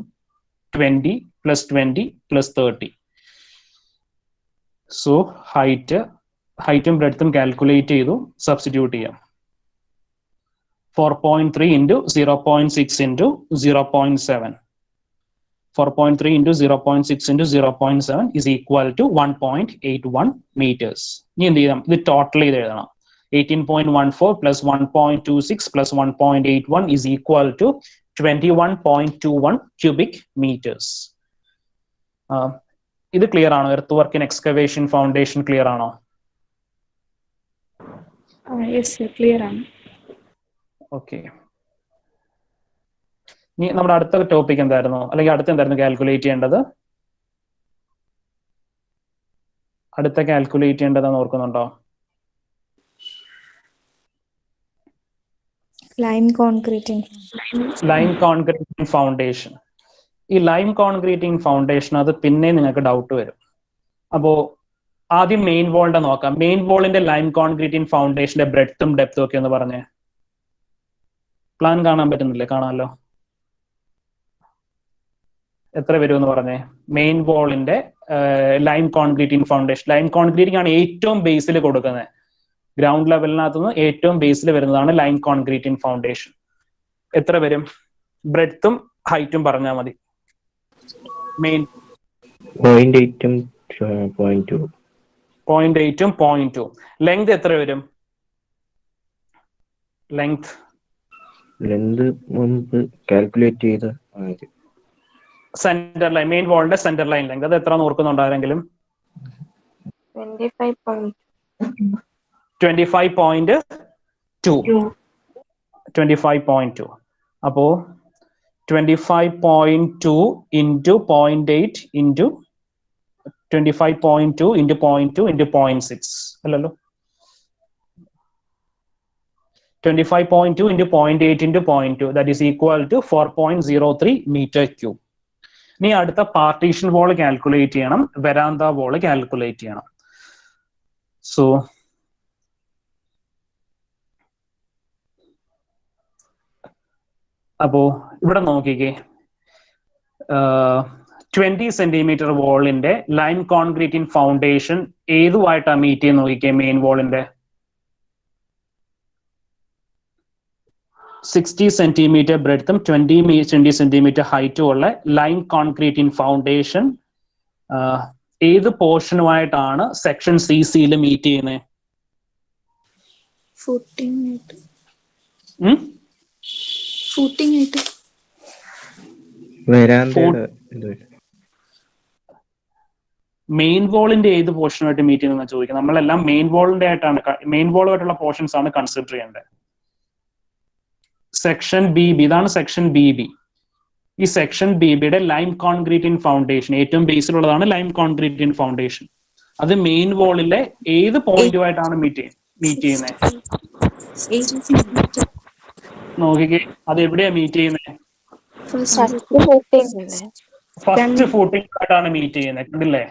20 + 20 + 30. സോ ഹൈറ്റും ബ്രെഡ്ത്തും കാൽക്കുലേറ്റ് ചെയ്തു സബ്സ്റ്റിറ്റ്യൂട്ട് ചെയ്യാം. 4.3 into 0.6 into 0.7. 4.3 into 0.6 into 0.7 is equal to 1.81 metres. ഇനി എന്ത് ചെയ്യാം? ഇത് ടോട്ടൽ ചെയ്ത് എഴുതണം. 18.14 + 1.26 + 1.81 is equal to 21.21 cubic meters. ഇത് ക്ലിയർ ആണോ? Earth work in excavation foundation clear ആണോ? യെസ് സർ, ക്ലിയർ ആണ്. ഓക്കെ. ഇനി നമ്മുടെ അടുത്ത ടോപ്പിക് എന്തായിരുന്നു, അല്ലെങ്കിൽ അടുത്ത എന്തായിരുന്നു കാൽക്കുലേറ്റ് ചെയ്യേണ്ടത്? അടുത്ത കാൽക്കുലേറ്റ് ചെയ്യേണ്ടതെന്ന് ഓർക്കുന്നുണ്ടോ? Lime concreting foundation. ഈ ലൈം കോൺക്രീറ്റിംഗ് ഫൗണ്ടേഷൻ അത് പിന്നെ നിങ്ങൾക്ക് ഡൗട്ട് വരും. അപ്പോ ആദ്യം മെയിൻ വോളിന്റെ നോക്കാം. മെയിൻ വോളിന്റെ ലൈം കോൺക്രീറ്റിംഗ് ഫൗണ്ടേഷന്റെ ബ്രെഡ്ത്തും ഡെപ്തും ഒക്കെ ഒന്ന് പറഞ്ഞേ. പ്ലാൻ കാണാൻ പറ്റുന്നില്ലേ? കാണാമല്ലോ. എത്ര വരും എന്ന് പറഞ്ഞേ. മെയിൻ വോളിന്റെ lime concreting foundation. Lime concreting ആണ് ഏറ്റവും ബേസിൽ കൊടുക്കുന്നത്. ഗ്രൗണ്ട് ലെവലിനകത്തുനിന്ന് ഏറ്റവും ബേസിൽ വരുന്നതാണ് ലൈം കോൺക്രീറ്റിംഗ് ഫൗണ്ടേഷൻ. എത്ര വരും? ബ്രെഡ്ത്തും ഹൈറ്റും പറഞ്ഞാൽ മതി. മെയിൻ 0.8 0.2. 0.8 0.2. ലെങ്ത് എത്ര വരും? ലെങ്ത് മുമ്പ് കാൽക്കുലേറ്റ് ചെയ്ത സെന്റർ ലൈൻ, മെയിൻ വോളിന്റെ സെന്റർ ലൈൻ ലെങ്ത് അത് എത്ര ഓർക്കുന്നുണ്ടോ ആരെങ്കിലും? 25.2. അപ്പോ 25.2 into 0.8 into 25.2 into 0.2 into 0.6 അല്ലല്ലോ. 25.2 into 0.8 into 0.2 that is equal to 4.03 meter cube. ഇനി അടുത്ത പാർട്ടീഷൻ വോൾ കാൽക്കുലേറ്റ് ചെയ്യണം, വെരാന്ത വോൾ കാൽക്കുലേറ്റ് ചെയ്യണം. സോ അപ്പോ ഇവിടെ നോക്കിക്കേ, 20 സെന്റിമീറ്റർ വോളിന്റെ ലൈം കോൺക്രീറ്റിംഗ് ഫൗണ്ടേഷൻ ഏതുമായിട്ടാണ് മീറ്റ് ചെയ്യുന്ന നോക്കിക്കേ. മെയിൻ വോളിന്റെ 60 സെന്റിമീറ്റർ ബ്രെഡ്ത്തും 20 സെന്റിമീറ്റർ ഹൈറ്റും ഉള്ള ലൈം കോൺക്രീറ്റിംഗ് ഫൗണ്ടേഷൻ ഏത് പോർഷനുമായിട്ടാണ് സെക്ഷൻ CCയിൽ മീറ്റ് ചെയ്യുന്നത്? മെയിൻ വോളിന്റെ ഏത് പോർഷനുമായിട്ട് മീറ്റ് ചെയ്യുന്ന ചോദിക്കുന്നത്. നമ്മളെല്ലാം മെയിൻ വോളിന്റെ ആയിട്ടാണ്, മെയിൻ വോളുമായിട്ടുള്ള പോർഷൻസ് ആണ് കൺസിഡർ ചെയ്യേണ്ടത്. സെക്ഷൻ BB, ഇതാണ് സെക്ഷൻ BB. ഈ സെക്ഷൻ BBയുടെ ലൈം കോൺക്രീറ്റിംഗ് ഫൗണ്ടേഷൻ ഏറ്റവും ബേസിലുള്ളതാണ് ലൈം കോൺക്രീറ്റിംഗ് ഫൗണ്ടേഷൻ. അത് മെയിൻ വോളിലെ ഏത് പോയിന്റുമായിട്ടാണ് മീറ്റ് ചെയ്യുന്നത്? നോക്കിക്കേ, അത് എവിടെയാ മീറ്റ് ചെയ്യുന്നത്? ഫസ്റ്റ് ഫൂട്ടിംഗുമായിട്ടാണ് മീറ്റ് ചെയ്യുന്നത്. കണ്ടില്ലേ?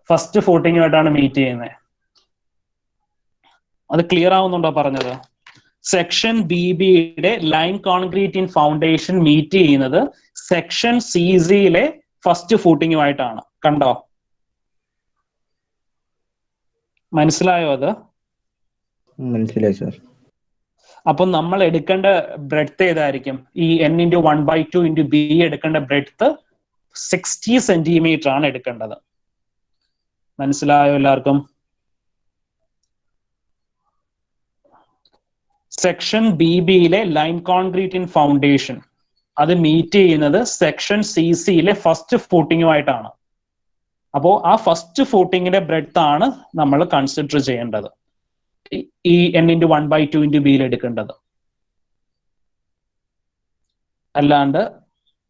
ഫസ്റ്റ് ഫൂട്ടിംഗുമായിട്ടാണ് മീറ്റ് ചെയ്യുന്നത്. അത് ക്ലിയർ ആവുന്നുണ്ടോ പറഞ്ഞത്? സെക്ഷൻ BBയുടെ ലൈം കോൺക്രീറ്റിംഗ് ഫൗണ്ടേഷൻ മീറ്റ് ചെയ്യുന്നത് സെക്ഷൻ CCയിലെ ഫസ്റ്റ് ഫൂട്ടിങ്ങുമായിട്ടാണ്. കണ്ടോ? മനസ്സിലായോ? അത് മനസ്സിലായി സാർ. അപ്പൊ നമ്മൾ എടുക്കേണ്ട ബ്രെഡ്ത്ത് ഏതായിരിക്കും? ഈ n×1/2 into b എടുക്കേണ്ട ബ്രെഡ്ത്ത് 60 സെന്റിമീറ്റർ ആണ് എടുക്കേണ്ടത്. മനസ്സിലായോ എല്ലാവർക്കും? സെക്ഷൻ BBയിലെ ലൈം കോൺക്രീറ്റിംഗ് ഫൗണ്ടേഷൻ അത് മീറ്റ് ചെയ്യുന്നത് സെക്ഷൻ CCയിലെ ഫസ്റ്റ് ഫൂട്ടിങ്ങുമായിട്ടാണ്. അപ്പോ ആ ഫസ്റ്റ് ഫൂട്ടിങ്ങിന്റെ ബ്രെഡ്ത്ത് ആണ് നമ്മൾ കൺസിഡർ ചെയ്യേണ്ടത്, ഈ n×1/2 into b എടുക്കേണ്ടത്. അല്ലാണ്ട്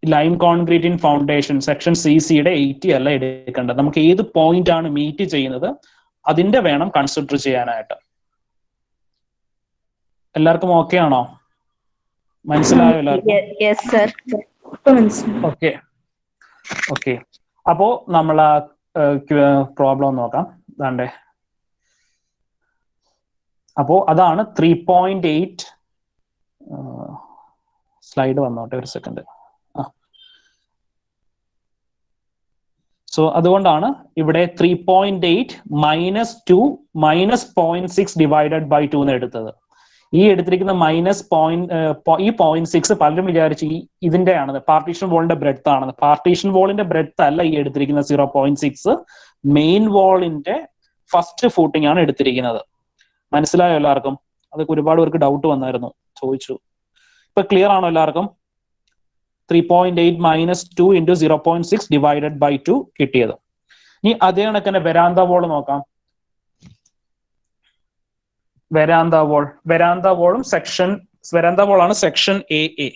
ലൈം കോൺക്രീറ്റിംഗ് ഫൗണ്ടേഷൻ സെക്ഷൻ CCയുടെ 80 അല്ല എടുക്കേണ്ടത്. നമുക്ക് ഏത് പോയിന്റ് ആണ് മീറ്റ് ചെയ്യുന്നത് അതിന്റെ വേണം കൺസിഡർ ചെയ്യാനായിട്ട്. എല്ലാവർക്കും ഓക്കെ ആണോ? മനസ്സിലായോ എല്ലാവർക്കും? Okay okay. അപ്പോ നമ്മൾ പ്രോബ്ലം നോക്കാം. ദാണ്ടേ, അപ്പോ അതാണ് 3.8. സ്ലൈഡ് വന്നോട്ടെ ഒരു സെക്കൻഡ്. സോ അതുകൊണ്ടാണ് ഇവിടെ 3.8 -2 -0.6 ഡിവൈഡഡ് ബൈ 2 എന്ന് എടുത്തത്. ഈ എടുത്തിരിക്കുന്ന ഈ 0.6 പലരും വിചാരിച്ച് ഇതിന്റെ ആണെന്ന്, പാർട്ടീഷൻ വോളിന്റെ ബ്രെഡ്ത്ത് ആണെന്ന്. പാർട്ടീഷൻ വോളിന്റെ ബ്രെഡ്ത്ത് അല്ല ഈ എടുത്തിരിക്കുന്ന 0.6. മെയിൻ വോളിന്റെ ഫസ്റ്റ് ഫൂട്ടിംഗ് ആണ് എടുത്തിരിക്കുന്നത്. മനസ്സിലായോ എല്ലാവർക്കും? അതൊക്കെ ഒരുപാട് പേർക്ക് ഡൗട്ട് വന്നായിരുന്നു, ചോദിച്ചു. ഇപ്പൊ ക്ലിയർ ആണോ എല്ലാവർക്കും? 3.8 -2 into 0.6 ഡിവൈഡഡ് ബൈ 2 കിട്ടിയത്. ഇനി അതേ കണക്ക് തന്നെ വെരാന്ത വോൾ നോക്കാം. വെരാന്ത വോളും വെരാന്ത വോളാണ് സെക്ഷൻ എ.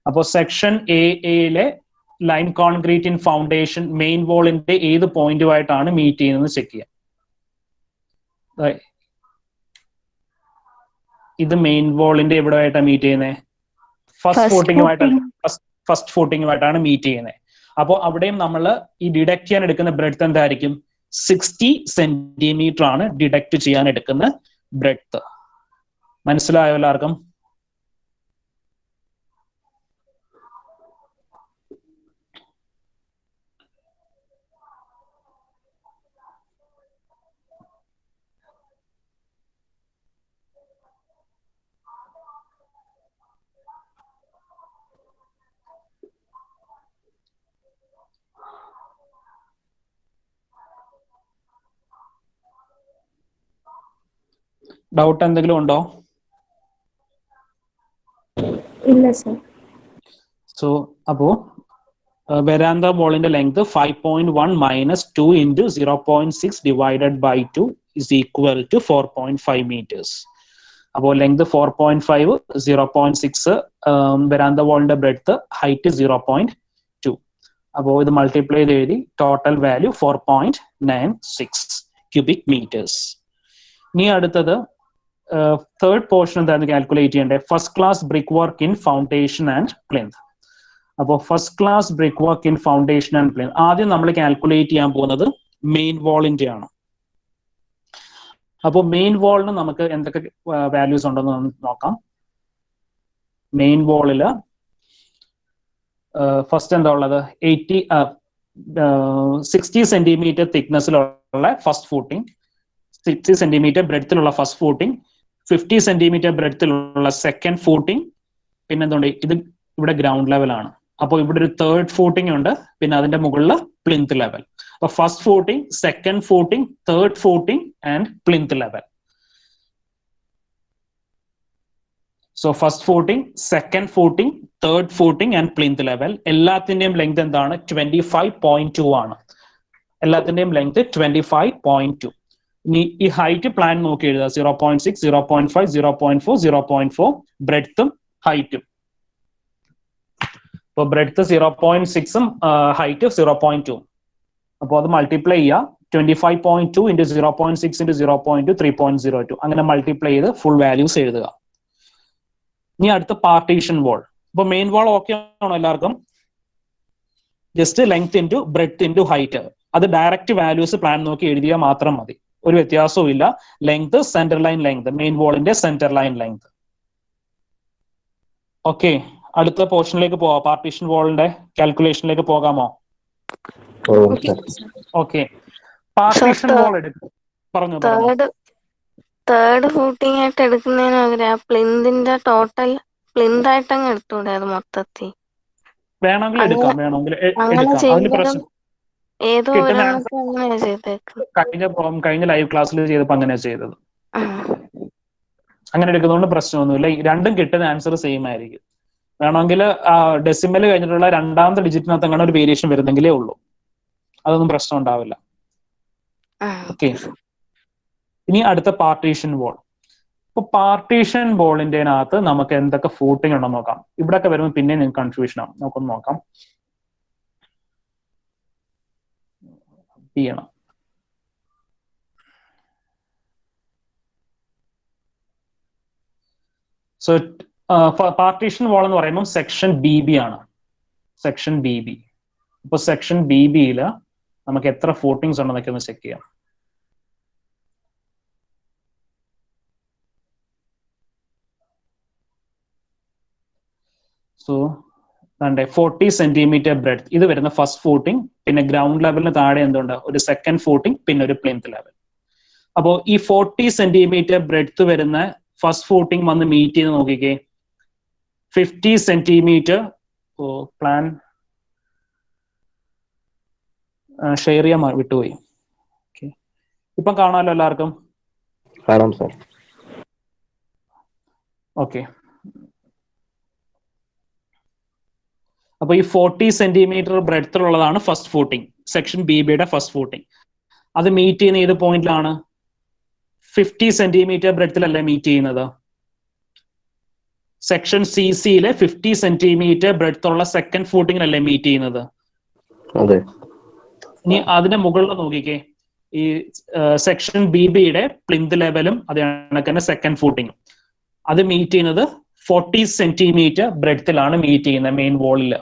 അപ്പോൾ സെക്ഷൻ എയിലെ line concrete in foundation main വോളിന്റെ ഏത് പോയിന്റുമായിട്ടാണ് മീറ്റ് ചെയ്യുന്നത് ചെക്ക് ചെയ്യാം. ഇത് മെയിൻ വോളിന്റെ എവിടെയായിട്ടാണ് മീറ്റ് ചെയ്യുന്നത്? ഫസ്റ്റ് ഫൂട്ടിങ്ങുമായിട്ടാണ് മീറ്റ് ചെയ്യുന്നത്. അപ്പോൾ അവിടെയും നമ്മൾ ഈ ഡിഡക്ട് ചെയ്യാൻ എടുക്കുന്ന ബ്രെഡ്ത്ത് എന്തായിരിക്കും? 60 സെന്റിമീറ്റർ ആണ് ഡിഡക്ട് ചെയ്യാൻ എടുക്കുന്ന ബ്രെഡ്ത്ത്. മനസ്സിലായോ എല്ലാവർക്കും? ഡൗട്ട് എന്തെങ്കിലും ഉണ്ടോ? ഇല്ല സർ. സോ അപ്പോ വെരാന്ത വോളിന്റെ length 5.1 minus 2 into 0.6 divided by 2 is equal to 4.5 metres. അപ്പോൾ ലെങ്ത് 4.5, 0.6 വെരാന്ത വോളിന്റെ ബ്രെഡ്ത്ത്, ഹൈറ്റ് 0.2. അപ്പോൾ ഇത് മൾട്ടിപ്ലൈ ചെയ്ത് എഴുതി ടോട്ടൽ വാല്യൂ 4.96 ക്യൂബിക് മീറ്റേഴ്സ്. ഇനി അടുത്തത് തേർഡ് പോർഷൻ എന്തായിരുന്നു കാൽക്കുലേറ്റ് ചെയ്യേണ്ടത്? First class brick work in foundation and plinth. അപ്പോൾ first class brick work in foundation and plinth ആദ്യം നമ്മൾ കാൽക്കുലേറ്റ് ചെയ്യാൻ പോകുന്നത് മെയിൻ വാളിന്റെ ആണ്. അപ്പോൾ മെയിൻ വാളിന് നമുക്ക് എന്തൊക്കെ വാല്യൂസ് ഉണ്ടെന്ന് നോക്കാം. മെയിൻ വാളില് ഫസ്റ്റ് എന്താ ഉള്ളത്? 60 സെന്റിമീറ്റർ തിക്നെസ്സിലുള്ള ഫസ്റ്റ് ഫൂട്ടിംഗ്, 60 സെന്റിമീറ്റർ ബ്രെഡ്ത്തിലുള്ള ഫസ്റ്റ് ഫൂട്ടിംഗ്, 50 സെന്റിമീറ്റർ ബ്രെഡ്ത്തിലുള്ള സെക്കൻഡ് ഫൂട്ടിംഗ്, പിന്നെ എന്തുകൊണ്ട് ഇത് ഇവിടെ ഗ്രൗണ്ട് ലെവൽ ആണ്. അപ്പോൾ ഇവിടെ ഒരു തേർഡ് ഫൂട്ടിംഗ് ഉണ്ട്, പിന്നെ അതിന്റെ മുകളിൽ പ്ലിന്ത് ലെവൽ. അപ്പൊ first footing, second footing, third footing and plinth level. So first footing, second footing, third footing and plinth level. എല്ലാത്തിന്റെയും ലെങ്ത് എന്താണ്? 25.2 ആണ്. എല്ലാത്തിന്റെയും ലെങ്ത് 25.2. ഇനി ഈ ഹൈറ്റ് പ്ലാൻ നോക്കി എഴുതുക. 0.6, 0.5, 0.4, 0.4 ബ്രെഡ്ത്തും ഹൈറ്റും. അപ്പോൾ ബ്രെഡ്ത്ത് 0.6ഉം ഹൈറ്റ് 0.2. അപ്പോൾ അത് മൾട്ടിപ്ലൈ ചെയ്യുക. 25.2 ഇൻറ്റു 0.6 ഇൻറ്റു 0.2 3.02. അങ്ങനെ മൾട്ടിപ്ലൈ ചെയ്ത് ഫുൾ വാല്യൂസ് എഴുതുക. ഇനി അടുത്ത പാർട്ടീഷൻ വാൾ. അപ്പൊ മെയിൻ വാൾ ഓക്കെ ആണോ എല്ലാവർക്കും? Just length into breadth into height. അത് ഡയറക്റ്റ് വാല്യൂസ് പ്ലാൻ നോക്കി എഴുതിയാൽ മാത്രം മതി. ഒരു വ്യത്യാസവും ഇല്ല. Length, centre line length, main വാളിന്റെ സെന്റർ ലൈൻ ലെങ്ത്. ഓക്കെ, അടുത്ത പോർഷനിലേക്ക് പോവാം. പാർട്ടീഷൻ വാളിന്റെ കാൽക്കുലേഷനിലേക്ക് പോകാമോ? ഓക്കെ, പാർട്ടീഷൻ വാൾ എടുക്കും. പറഞ്ഞു. തേർഡ് ഫൂട്ടിംഗ് ആയിട്ട് എടുക്കുന്നതിന് പകരം ആ പ്ലിന്തിന്റെ ടോട്ടൽ പ്ലിന്ത് ആയിട്ട് അങ്ങ് എടുത്തൂടെ? അത് മൊത്തത്തിൽ വേണമെങ്കിൽ എടുക്കാം, വേണമെങ്കിൽ അങ്ങനെ എടുക്കാം. അതിന് പ്രശ്നം ഏതോ അങ്ങനെ ചെയ്തേക്കും. കഴിഞ്ഞ ലൈവ് ക്ലാസ്സിൽ ചെയ്തപ്പോൾ അങ്ങനെ ചെയ്തത്. അങ്ങനെ എടുക്കുന്നതുകൊണ്ട് പ്രശ്നമൊന്നുമില്ല. രണ്ടും കിട്ടുന്ന ആൻസർ സെയിം ആയിരിക്കും. വേണമെങ്കിൽ ഡെസിമൽ കഴിഞ്ഞിട്ടുള്ള രണ്ടാമത്തെ ഡിജിറ്റിനകത്ത് അങ്ങനെ ഒരു വേരിയേഷൻ വരുന്നെങ്കിലേ ഉള്ളൂ. അതൊന്നും പ്രശ്നം ഉണ്ടാവില്ല. ഓക്കെ, ഇനി അടുത്ത പാർട്ടീഷൻ വാൾ. ഇപ്പൊ പാർട്ടീഷൻ വാളിന്റെ അകത്ത് നമുക്ക് എന്തൊക്കെ ഫൂട്ടിംഗ് ഉണ്ടെന്ന് നോക്കാം. ഇവിടെയൊക്കെ വരുമ്പോൾ പിന്നെ നിങ്ങൾക്ക് കൺഫ്യൂഷൻ ആവും. നമുക്കൊന്ന് നോക്കാം. ചെയ്യണം. സോ പാർട്ടീഷൻ വാൾ എന്ന് പറയുമ്പോൾ സെക്ഷൻ BB ആണ്. Section BB. ഇപ്പൊ സെക്ഷൻ BBയിൽ നമുക്ക് എത്ര ഫൂട്ടിങ്സ് ഉണ്ടെന്നൊക്കെ ഒന്ന് ചെക്ക് ചെയ്യാം. സോ 40 സെന്റിമീറ്റർ ബ്രെഡ് ഇത് വരുന്ന ഫസ്റ്റ് ഫൂട്ടിംഗ്, പിന്നെ ഗ്രൗണ്ട് ലെവലിന് താഴെ എന്തുണ്ട്? ഒരു സെക്കൻഡ് ഫൂട്ടിംഗ്, പിന്നെ ഒരു പ്ലിന്ത് ലെവൽ. അപ്പോൾ ഈ 40 സെന്റിമീറ്റർ ബ്രെഡ്ത്ത് വരുന്ന ഫസ്റ്റ് ഫൂട്ടിംഗ് വന്ന് മീറ്റ് ചെയ്ത് നോക്കിക്കേ. 50 സെന്റിമീറ്റർ പ്ലാൻ ഷെയർ ചെയ്യാൻ വിട്ടുപോയി. ഇപ്പം കാണാമല്ലോ എല്ലാവർക്കും? കാണാം സാർ. ഓക്കെ, അപ്പൊ ഈ 40 സെന്റിമീറ്റർ ബ്രെഡ്ത്തിലുള്ളതാണ് ഫസ്റ്റ് ഫൂട്ടിംഗ്, സെക്ഷൻ BBയുടെ ഫസ്റ്റ് ഫൂട്ടിംഗ്. അത് മീറ്റ് ചെയ്യുന്ന ഏത് പോയിന്റിലാണ്? 50 സെന്റിമീറ്റർ ബ്രെഡ്ത്തിലല്ലേ മീറ്റ് ചെയ്യുന്നത്? സെക്ഷൻ സി സിയിലെ 50 സെന്റിമീറ്റർ ബ്രെഡ്ത്ത് ഉള്ള സെക്കൻഡ് ഫൂട്ടിങ്ങിലല്ലേ മീറ്റ് ചെയ്യുന്നത്? അതെ. ഇനി അതിന്റെ മുകളിൽ നോക്കിക്കേ, ഈ സെക്ഷൻ ബി ബിയുടെ പ്ലിന്ത് ലെവലും അതേ കണക്ക് തന്നെ സെക്കൻഡ് ഫൂട്ടിങ്ങും അത് മീറ്റ് ചെയ്യുന്നത് 40 സെന്റിമീറ്റർ ബ്രെഡ്ത്തിലാണ് മീറ്റ് ചെയ്യുന്നത് മെയിൻ വോളിൽ.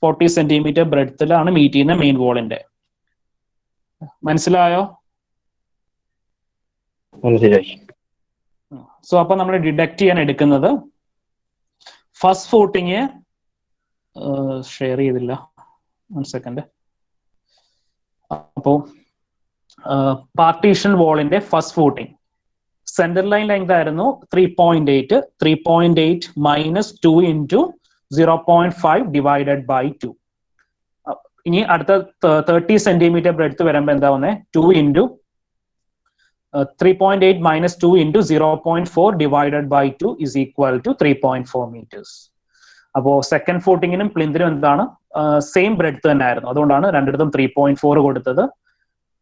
40 സെന്റിമീറ്റർ ബ്രെഡ്ത്തിലാണ് മീറ്റ് ചെയ്യുന്ന മെയിൻ വോളിന്റെ. മനസ്സിലായോ? മനസ്സിലായി. സോ അപ്പൊ നമ്മൾ ഡിഡക്ട് ചെയ്യാൻ എടുക്കുന്നത് ഫസ്റ്റ് ഫൂട്ടിങ് ഷെയർ ചെയ്തില്ല, 1 സെക്കൻഡ്. അപ്പോ പാർട്ടീഷൻ വോളിന്റെ first footing centre line length ആയിരുന്നു 3.8. 3.8 മൈനസ് 2 ഇൻറ്റു 0.5 ഡിവൈഡഡ് ബൈ 2. ഇനി അടുത്ത 30 സെന്റിമീറ്റർ ബ്രെഡ്ത്ത് വരുമ്പോൾ എന്താ വന്നേ? 2 into 3.8 minus 2 into 0.4 divided by 2 is equal to 3.4 metres. അപ്പോ സെക്കൻഡ് ഫൂട്ടിങ്ങിനും പ്ലിന്തിനും എന്താണ് സെയിം ബ്രെഡ്ത്ത് തന്നെ ആയിരുന്നു, അതുകൊണ്ടാണ് രണ്ടിടത്തും 3.4 കൊടുത്തത്.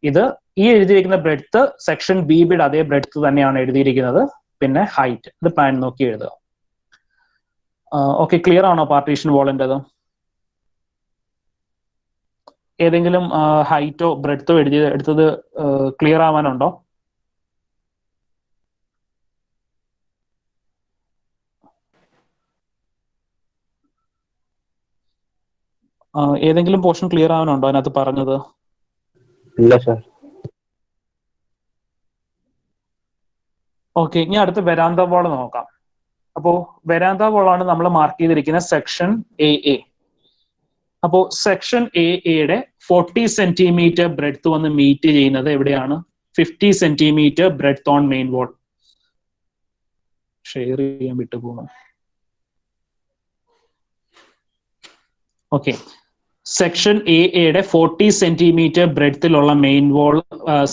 ഇത് ഈ എഴുതിയിരിക്കുന്ന ബ്രെഡ്ത്ത് സെക്ഷൻ ബി ബിയുടെ അതേ ബ്രെഡ്ത്ത് തന്നെയാണ് എഴുതിയിരിക്കുന്നത്. പിന്നെ ഹൈറ്റ് ഇത് പ്ലാൻ നോക്കി എഴുതുക. ഓക്കെ, ക്ലിയർ ആണോ പാർട്ടീഷൻ വോളിൻ്റെത്? ഏതെങ്കിലും ഹൈറ്റോ ബ്രെഡ്ത്തോ എടുത്തത് ക്ലിയർ ആവാനുണ്ടോ? ഏതെങ്കിലും പോർഷൻ ക്ലിയർ ആവാനുണ്ടോ അതിനകത്ത് പറഞ്ഞത്? ഇല്ല സർ. ഓക്കെ, ഇനി അടുത്ത് വെരാന്ത വോൾ നോക്കാം. അപ്പോ വെരാന്ത വോളാണ് നമ്മൾ മാർക്ക് ചെയ്തിരിക്കുന്ന സെക്ഷൻ എ എ. അപ്പോ സെക്ഷൻ എ എയുടെ 40 സെന്റിമീറ്റർ ബ്രെഡ്ത്ത് വന്ന് മീറ്റ് ചെയ്യുന്നത് എവിടെയാണ്? 50 centimetre breadth on main wall. Share ചെയ്യാൻ വിട്ടുപോകണം. ഓക്കെ, സെക്ഷൻ എ എയുടെ 40 സെന്റിമീറ്റർ ബ്രെഡ്ത്തിലുള്ള മെയിൻ വോൾ,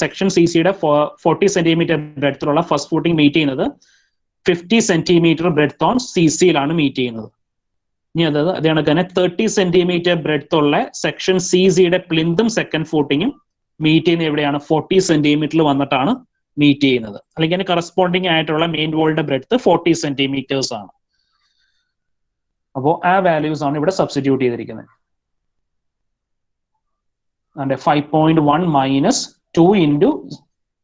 സെക്ഷൻ സി സിയുടെ 40 സെന്റിമീറ്റർ ബ്രെഡ്ത്തിലുള്ള ഫസ്റ്റ് ഫൂട്ടിംഗ് മീറ്റ് ചെയ്യുന്നത് 50 സെന്റിമീറ്റർ ബ്രെഡ്ത്ത് ഓൺ സി സിയിലാണ് മീറ്റ് ചെയ്യുന്നത്. ഇനി അതേ കണക്ക് തന്നെ 30 സെന്റിമീറ്റർ ബ്രെഡ്ത്ത് ഉള്ള സെക്ഷൻ സി സിയുടെ പ്ലിന്തും സെക്കൻഡ് ഫൂട്ടിങ്ങും മീറ്റ് ചെയ്യുന്നത് എവിടെയാണ്? 40 സെന്റിമീറ്ററിൽ വന്നിട്ടാണ് മീറ്റ് ചെയ്യുന്നത്. അല്ലെങ്കിൽ അതിന് കറസ്പോണ്ടിങ് ആയിട്ടുള്ള മെയിൻ വോളിന്റെ ബ്രെഡ്ത്ത് 40 സെന്റിമീറ്റേഴ്സ് ആണ്. അപ്പോൾ ആ വാല്യൂസ് ആണ് ഇവിടെ സബ്സ്റ്റിറ്റ്യൂട്ട് ചെയ്തിരിക്കുന്നത്. 5.1 minus 2 into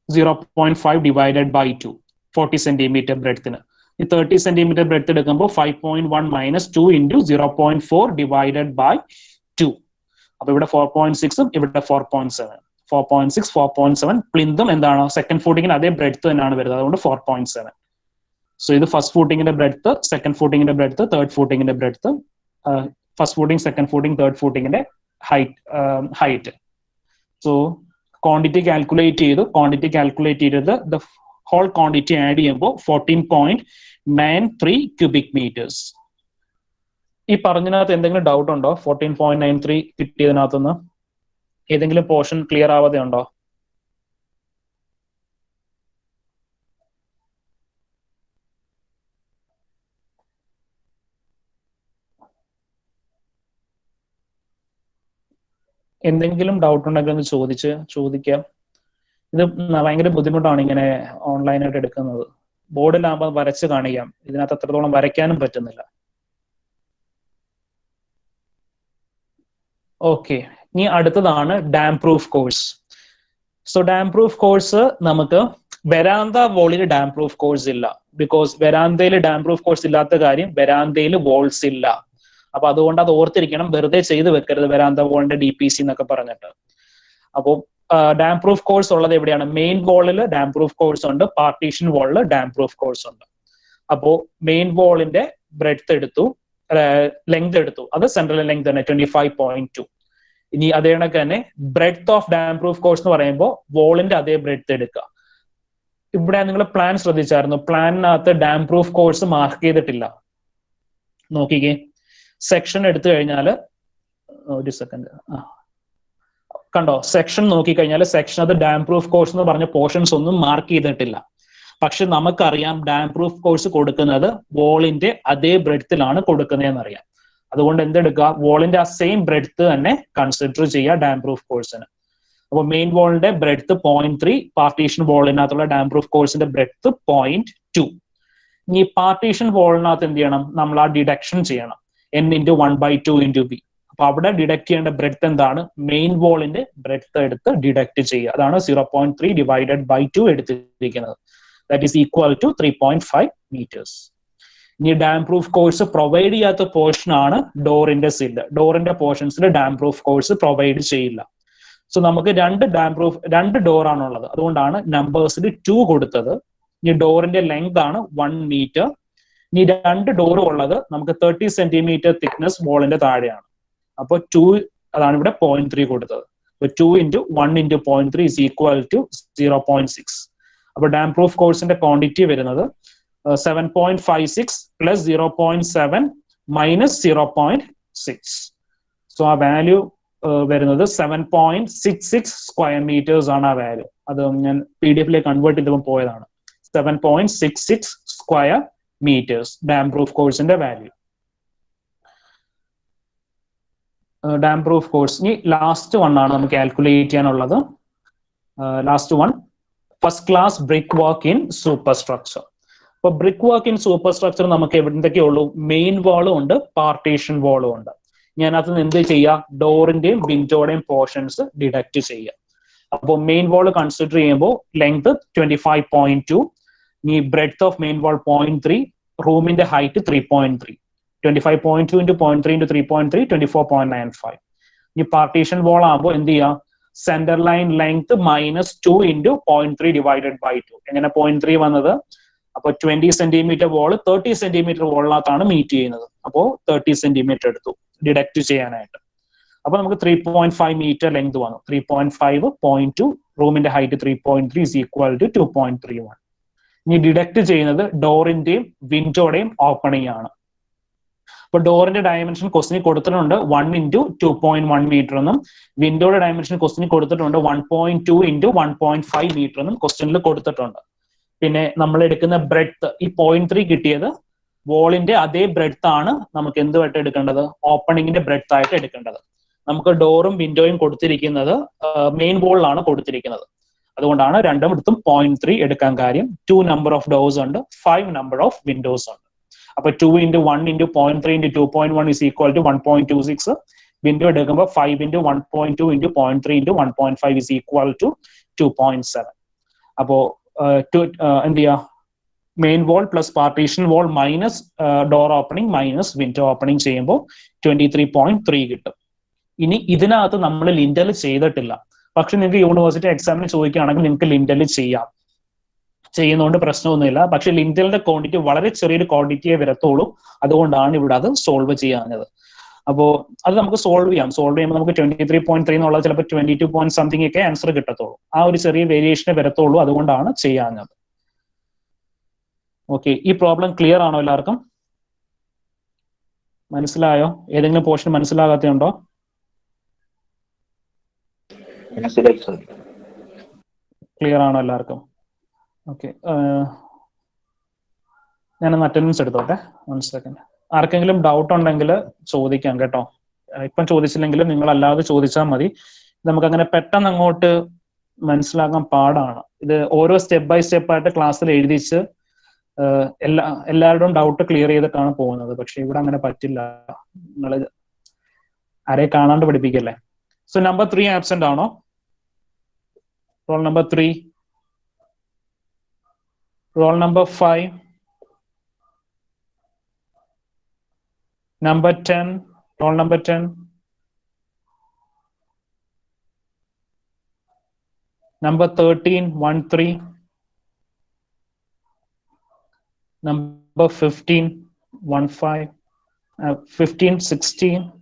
0.5 divided by 2, 40 centimetre ബ്രെഡ്ത്തിന്. ഈ 30 സെന്റിമീറ്റർ ബ്രെഡ്ത്ത് എടുക്കുമ്പോൾ 5.1 മൈനസ് 2 ഇൻറ്റു 0.4 ഡിവൈഡഡ് ബൈ 2. അപ്പൊ ഇവിടെ 4.6ഉം ഇവിടെ 4.7. 4.6, 4.7. പ്ലിന്തും എന്താണ്? സെക്കൻഡ് ഫൂട്ടിങ്ങിന് അതേ ബ്രെഡ്ത്ത് തന്നെയാണ് വരുന്നത്, അതുകൊണ്ട് 4.7. സോ ഇത് ഫസ്റ്റ് ഫൂട്ടിങ്ങിന്റെ ബ്രെഡ്ത്ത്, സെക്കൻഡ് ഫൂട്ടിങ്ങിന്റെ ബ്രെഡ്ത്ത്, തേർഡ് ഫൂട്ടിങ്ങിന്റെ breadth, first footing, second footing, third ഫൂട്ടിങ്ങിന്റെ ഹൈറ്റ്. സോ ക്വാണ്ടിറ്റി കാൽക്കുലേറ്റ് ചെയ്തു. ക്വാണ്ടിറ്റി കാൽക്കുലേറ്റ് ചെയ്തത് ദ ഹോൾ ക്വാണ്ടിറ്റി ആഡ് ചെയ്യുമ്പോൾ 14.93 ക്യൂബിക് മീറ്റേഴ്സ്. ഈ പറഞ്ഞതിനകത്ത് എന്തെങ്കിലും ഡൗട്ട് ഉണ്ടോ? 14.93 കിട്ടിയതിനകത്തുനിന്ന് ഏതെങ്കിലും പോർഷൻ ക്ലിയർ ആവാതെ ഉണ്ടോ? എന്തെങ്കിലും ഡൗട്ട് ഉണ്ടെങ്കിൽ ഒന്ന് ചോദിക്കാം. ഇത് ഭയങ്കര ബുദ്ധിമുട്ടാണ് ഇങ്ങനെ ഓൺലൈനായിട്ട് എടുക്കുന്നത്. ബോർഡിലാകുമ്പോൾ വരച്ച് കാണിക്കാം, ഇതിനകത്ത് അത്രത്തോളം വരയ്ക്കാനും പറ്റുന്നില്ല. ഓക്കെ, ഇനി അടുത്തതാണ് dam proof course. So dam proof course നമുക്ക് വെരാന്ത വോളിൽ ഡാം പ്രൂഫ് കോഴ്സ് ഇല്ല. ബിക്കോസ് വെരാന്തയിൽ ഡാം പ്രൂഫ് കോഴ്സ് ഇല്ലാത്ത കാര്യം വെരാന്തയിൽ വോൾസ് ഇല്ല. അപ്പൊ അതുകൊണ്ട് അത് ഓർത്തിരിക്കണം, വെറുതെ ചെയ്ത് വെക്കരുത് വെരാന്ത വോളിന്റെ DPC എന്നൊക്കെ പറഞ്ഞിട്ട്. അപ്പോൾ ഡാം പ്രൂഫ് കോഴ്സ് ഉള്ളത് എവിടെയാണ്? മെയിൻ വോളിൽ ഡാം പ്രൂഫ് കോഴ്സ് ഉണ്ട്, പാർട്ടീഷൻ വോളിൽ ഡാം പ്രൂഫ് കോഴ്സ് ഉണ്ട്. അപ്പോ മെയിൻ വോളിന്റെ ബ്രെഡ്ത്ത് എടുത്തു, ലെങ്ത് എടുത്തു, അത് സെൻട്രൽ ലെങ്ത് തന്നെ 25.2. ഇനി അതേ കണക്ക് തന്നെ breadth of damp proof course എന്ന് പറയുമ്പോൾ വോളിന്റെ അതേ ബ്രെഡ്ത്ത് എടുക്കുക. ഇവിടെ നിങ്ങൾ പ്ലാൻ ശ്രദ്ധിച്ചായിരുന്നു, പ്ലാനിനകത്ത് ഡാം പ്രൂഫ് കോഴ്സ് മാർക്ക് ചെയ്തിട്ടില്ല. നോക്കിക്കേ, സെക്ഷൻ എടുത്തു കഴിഞ്ഞാൽ ഒരു സെക്കൻഡ്, കണ്ടോ? സെക്ഷൻ നോക്കിക്കഴിഞ്ഞാൽ സെക്ഷൻ അത് ഡാം പ്രൂഫ് കോഴ്സ് എന്ന് പറഞ്ഞ പോർഷൻസ് ഒന്നും മാർക്ക് ചെയ്തിട്ടില്ല. പക്ഷെ നമുക്കറിയാം ഡാം പ്രൂഫ് കോഴ്സ് കൊടുക്കുന്നത് വോളിന്റെ അതേ ബ്രെഡ്ത്തിലാണ് കൊടുക്കുന്നതെന്ന് അറിയാം. അതുകൊണ്ട് എന്തെടുക്കുക? വോളിന്റെ ആ സെയിം ബ്രെഡ്ത്ത് തന്നെ കൺസിഡർ ചെയ്യുക ഡാം പ്രൂഫ് കോഴ്സിന്. അപ്പോൾ മെയിൻ വാളിന്റെ ബ്രെഡ്ത്ത് 0.3, പാർട്ടീഷൻ വാളിനകത്തുള്ള ഡാം പ്രൂഫ് കോഴ്സിന്റെ ബ്രെഡ്ത്ത് 0.2. ഇനി പാർട്ടീഷൻ വാളിനകത്ത് എന്ത് ചെയ്യണം? നമ്മൾ ആ ഡിഡക്ഷൻ ചെയ്യണം, n×1/2 b. അപ്പൊ അവിടെ ഡിഡക്ട് ചെയ്യേണ്ട ബ്രെഡ്ത്ത് എന്താണ്? മെയിൻ വാളിന്റെ ബ്രെഡ്ത്ത് എടുത്ത് ഡിഡക്ട് ചെയ്യുക. അതാണ് 0.3 / 2 എടുത്തിരിക്കുന്നത്. That is equal to 3.5 meters. ഇനി ഡാം പ്രൂഫ് കോഴ്സ് പ്രൊവൈഡ് ചെയ്യാത്ത പോർഷൻ ആണ് ഡോറിന്റെ സില്ല്. ഡോറിന്റെ പോർഷൻസിൽ ഡാം പ്രൂഫ് കോഴ്സ് പ്രൊവൈഡ് ചെയ്യില്ല. സോ നമുക്ക് രണ്ട് ഡോർ ആണുള്ളത്, അതുകൊണ്ടാണ് നമ്പേഴ്സിൽ 2 കൊടുത്തത്. ഇനി ഡോറിന്റെ ലെങ്ത് ആണ് 1 meter. ഇനി 2 ഡോറും ഉള്ളത് നമുക്ക് 30 centimeter തിക്നെസ് വാളിന്റെ താഴെയാണ്. അപ്പൊ 2 അതാണ് ഇവിടെ 0.3 കൊടുത്തത്. 2 × 1 × 0.3 is equal to 0.6. അപ്പൊ ഡാം പ്രൂഫ് കോഴ്സിന്റെ ക്വാണ്ടിറ്റി വരുന്നത് 7.56 plus 0.7 minus 0.6. സോ ആ വാല്യൂ വരുന്നത് 7.66 സ്ക്വയർ മീറ്റേഴ്സ് ആണ് ആ വാല്യൂ. അത് ഞാൻ PDF കൺവേർട്ട് ചെയ്തപ്പോൾ പോയതാണ്. 7.66 സ്ക്വയർ മീറ്റേഴ്സ് ഡാം പ്രൂഫ് കോഴ്സിന്റെ വാല്യൂ. ഡാം പ്രൂഫ് കോഴ്സ് ഇനി ലാസ്റ്റ് വൺ ആണ് നമുക്ക് കാൽക്കുലേറ്റ് ചെയ്യാനുള്ളത്. Last one, first class brick work in super structure. അപ്പൊ brick work in super structure നമുക്ക് എന്തൊക്കെയുള്ളൂ? മെയിൻ വാളും ഉണ്ട്, പാർട്ടീഷൻ വാളും ഉണ്ട്. ഞാനകത്ത് നിന്ന് എന്ത് ചെയ്യുക? ഡോറിന്റെയും വിൻഡോയുടെയും പോർഷൻസ് ഡിഡക്ട് ചെയ്യുക. അപ്പോൾ മെയിൻ വാൾ കൺസിഡർ ചെയ്യുമ്പോൾ ലെങ്ത് 25.2, ഇനി ബ്രെഡ്ത്ത് ഓഫ് മെയിൻ വാൾ 0.3, റൂമിന്റെ ഹൈറ്റ് 3.3. 25.2 × 0.3 × 3.3 24.95. ഇനി പാർട്ടീഷൻ വാൾ ആകുമ്പോൾ എന്ത് ചെയ്യുക? Centre line length -2 × 0.3 / 2. എങ്ങനെ 0.3 വന്നത്? അപ്പോൾ 20 centimeter വാൾ 30 centimeter വാളിനകത്താണ് മീറ്റ് ചെയ്യുന്നത്. അപ്പോൾ 30 centimeter എടുത്തു ഡിഡക്ട് ചെയ്യാനായിട്ട്. അപ്പൊ നമുക്ക് 3.5 meter ലെങ്ത് വന്നു. 3.5 0.2, റൂമിന്റെ ഹൈറ്റ് 3.3 is equal to 2.31. ഇനി ഡിഡക്ട് ചെയ്യുന്നത് ഡോറിന്റെയും വിൻഡോയുടെയും ഓപ്പണിംഗ് ആണ്. അപ്പൊ ഡോറിന്റെ ഡയമെൻഷൻ ക്വസ്റ്റിന് കൊടുത്തിട്ടുണ്ട് 1 × 2.1 meter എന്നും, വിൻഡോയുടെ ഡയമെൻഷൻ ക്വസ്റ്റിന് കൊടുത്തിട്ടുണ്ട് 1.2 × 1.5 meter എന്നും ക്വസ്റ്റ്യനിൽ കൊടുത്തിട്ടുണ്ട്. പിന്നെ നമ്മൾ എടുക്കുന്ന ബ്രെഡ്ത്ത്, ഈ 0.3 കിട്ടിയത് വോളിന്റെ അതേ ബ്രെഡ്ത്ത് ആണ് നമുക്ക് എന്തുമായിട്ട് എടുക്കേണ്ടത്? ഓപ്പണിങ്ങിന്റെ ബ്രെഡ്ത്ത് ആയിട്ട് എടുക്കേണ്ടത്. നമുക്ക് ഡോറും വിൻഡോയും കൊടുത്തിരിക്കുന്നത് മെയിൻ വോളിലാണ് കൊടുത്തിരിക്കുന്നത്. അതുകൊണ്ടാണ് രണ്ടിടത്തും 0.3 എടുക്കാൻ കാര്യം. 2 number of doors ഉണ്ട്, 5 number of windows ഉണ്ട്. അപ്പൊ 2 × 1 × 0.3 × 2.1 is equal to 1.26. വിൻഡോ എടുക്കുമ്പോൾ 5 × 1.2 × 0.3 × 1.5 is equal to 2.7. അപ്പോ എന്ത് ചെയ്യുക? Main wall plus partition wall minus door opening minus window opening ചെയ്യുമ്പോൾ 23.3 കിട്ടും. ഇനി ഇതിനകത്ത് നമ്മൾ ലിൻഡൽ ചെയ്തിട്ടില്ല. പക്ഷെ നിങ്ങൾക്ക് യൂണിവേഴ്സിറ്റി എക്സാമിന് ചോദിക്കുകയാണെങ്കിൽ നിങ്ങൾക്ക് ലിൻഡൽ ചെയ്യാം, ചെയ്യുന്നതുകൊണ്ട് പ്രശ്നമൊന്നുമില്ല. പക്ഷെ ലിൻഡലിന്റെ ക്വാണ്ടിറ്റി വളരെ ചെറിയൊരു ക്വാണ്ടിറ്റിയെ വരത്തുള്ളൂ. അതുകൊണ്ടാണ് ഇവിടെ അത് സോൾവ് ചെയ്യാഞ്ഞത്. അപ്പോൾ അത് നമുക്ക് സോൾവ് ചെയ്യുമ്പോൾ നമുക്ക് 23.3 എന്നുള്ളത് ചിലപ്പോൾ 22 something ഒക്കെ ആൻസർ കിട്ടത്തുള്ളൂ. ആ ഒരു ചെറിയ വേരിയേഷനെ വരത്തുള്ളൂ. അതുകൊണ്ടാണ് ചെയ്യാഞ്ഞത്. ഓക്കെ, ഈ പ്രോബ്ലം ക്ലിയർ ആണോ എല്ലാവർക്കും? മനസ്സിലായോ? ഏതെങ്കിലും പോർഷൻ മനസ്സിലാകാത്തതുണ്ടോ? ക്ലിയർ ആണോ എല്ലാവർക്കും? ഓക്കെ, ഞാനൊന്ന് അറ്റൻഡൻസ് എടുത്തോട്ടെ. 1 second. ആർക്കെങ്കിലും ഡൗട്ട് ഉണ്ടെങ്കിൽ ചോദിക്കാം കേട്ടോ. ഇപ്പം ചോദിച്ചില്ലെങ്കിലും നിങ്ങൾ അല്ലാതെ ചോദിച്ചാൽ മതി. നമുക്കങ്ങനെ പെട്ടെന്ന് അങ്ങോട്ട് മനസ്സിലാക്കാൻ പാടാണ്. ഇത് ഓരോ സ്റ്റെപ്പ് ബൈ സ്റ്റെപ്പ് ആയിട്ട് ക്ലാസ്സിൽ എഴുതിച്ച് എല്ലാവരുടെയും ഡൗട്ട് ക്ലിയർ ചെയ്തിട്ടാണ് പോകുന്നത്. പക്ഷെ ഇവിടെ അങ്ങനെ പറ്റില്ല. നിങ്ങൾ ആരെ കാണാണ്ട് പഠിപ്പിക്കല്ലേ. സോ നമ്പർ 3 ആബ്സെന്റ് ആണോ? Roll number 3, roll number 5, number 10, roll number 10, number 13, 1-3, number 15, 1-5, 15, 16,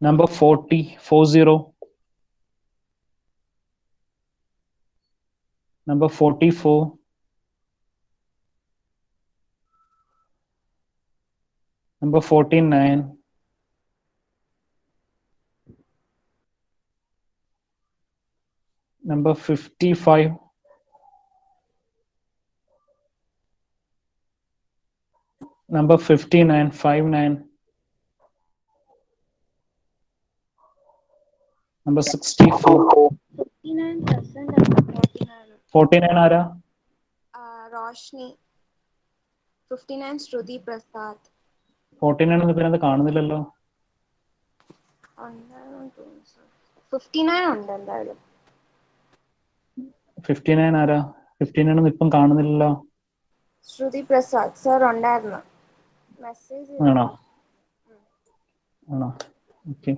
number 40, 40, number 44, number 49, number 55, Number 59, 59. Number 64. 49%. 49 ആരാ? Roshni. 59 Shruti Prasad. 49 എന്ന് പിന്നെ അത് കാണുന്നില്ലല്ലോ. 59 ഉണ്ട് എന്തായാലും. 59 ആരാ? 59 ഒന്നും ഇപ്പം കാണുന്നില്ലല്ലോ. ശ്രുതി പ്രസാദ് സർ ഉണ്ടായിരുന്നു. മെസ്സേജ് ആണോ? ആണോ? ഓക്കെ.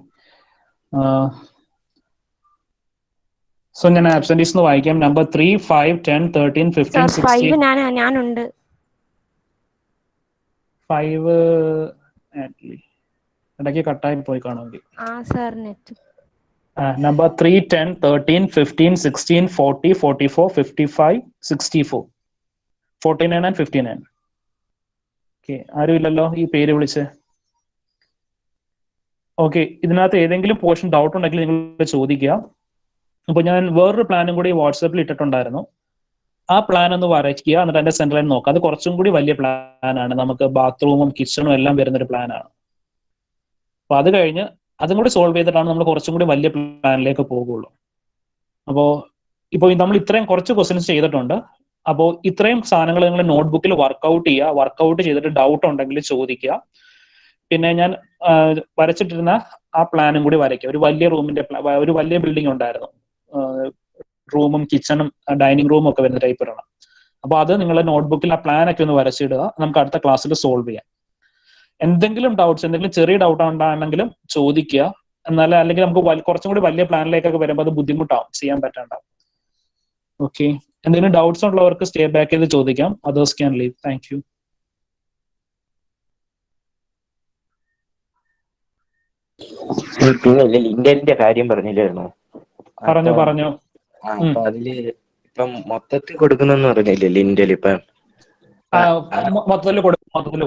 സോ ഞാൻ ആബ്സെന്റീസ് എന്ന് വായിക്കാം. നമ്പർ 3, 5, 10, 13, 15, 16. ഞാനുണ്ട്. 5 ഇടയ്ക്ക് കട്ടായി പോയി കാണുമെങ്കിൽ. Sir net. Number 3, 10, 13, 15, 16, 40, 44, 55, 64. 49 and 59. Okay, ആരും ഇല്ലല്ലോ ഈ പേര് വിളിച്ച്. ഓക്കെ, ഇതിനകത്ത് ഏതെങ്കിലും പോർഷൻ ഡൗട്ട് ഉണ്ടെങ്കിൽ നിങ്ങൾ ചോദിക്കുക. അപ്പൊ ഞാൻ വേറൊരു പ്ലാനും കൂടി വാട്സാപ്പിൽ ഇട്ടിട്ടുണ്ടായിരുന്നു. ആ പ്ലാൻ ഒന്ന് വരയ്ക്കുക, എന്നിട്ട് അതിന്റെ സെന്റർ ലൈൻ നോക്കുക. അത് കുറച്ചും കൂടി വലിയ പ്ലാനാണ്. നമുക്ക് ബാത്റൂമും കിച്ചണും എല്ലാം വരുന്നൊരു പ്ലാനാണ്. അപ്പൊ അത് കഴിഞ്ഞ് അതും കൂടി സോൾവ് ചെയ്തിട്ടാണ് നമ്മൾ കുറച്ചും കൂടി വലിയ പ്ലാനിലേക്ക് പോകുള്ളൂ. അപ്പോൾ ഇപ്പോൾ നമ്മൾ ഇത്രയും കുറച്ച് ക്വസ്റ്റ്യൻസ് ചെയ്തിട്ടുണ്ട്. അപ്പോൾ ഇത്രയും സാധനങ്ങൾ നിങ്ങൾ നോട്ട്ബുക്കിൽ വർക്ക്ഔട്ട് ചെയ്യുക. വർക്ക്ഔട്ട് ചെയ്തിട്ട് ഡൗട്ട് ഉണ്ടെങ്കിൽ ചോദിക്കുക. പിന്നെ ഞാൻ വരച്ചിട്ടിരുന്ന ആ പ്ലാനും കൂടി വരയ്ക്കുക. ഒരു വലിയ റൂമിന്റെ ഒരു വലിയ ബിൽഡിംഗ് ഉണ്ടായിരുന്നു. റൂമും കിച്ചണും ഡൈനിങ് റൂമും ഒക്കെ വരുന്ന ടൈപ്പ് ഇടണം. അപ്പൊ അത് നിങ്ങളുടെ നോട്ട്ബുക്കിൽ ആ പ്ലാൻ ഒക്കെ ഒന്ന് വരച്ചിടുക. നമുക്ക് അടുത്ത ക്ലാസ്സിൽ സോൾവ് ചെയ്യാം. എന്തെങ്കിലും ഡൗട്ട്സ്, എന്തെങ്കിലും ചെറിയ ഡൗട്ട് ഉണ്ടാണെങ്കിലും ചോദിക്കുക. എന്നാലും അല്ലെങ്കിൽ നമുക്ക് കുറച്ചും കൂടി വലിയ പ്ലാനിലേക്കൊക്കെ വരുമ്പോൾ അത് ബുദ്ധിമുട്ടാവും, ചെയ്യാൻ പറ്റാണ്ടാവും. ഓക്കെ, എന്തെങ്കിലും ഡൗട്ട്സ് ഉള്ളവർക്ക് സ്റ്റേ ബാക്ക് ചെയ്ത് ചോദിക്കാം. Others can leave. Thank you. പിന്നെ ലിങ്കലിന്റെ കാര്യം പറഞ്ഞില്ലായിരുന്നോ? പറഞ്ഞു. അപ്പൊ അതില് ഇപ്പം മൊത്തത്തിൽ കൊടുക്കുന്നെന്ന് പറഞ്ഞില്ലേ ലിൻഡൽ? ഇപ്പം മൊത്തത്തിൽ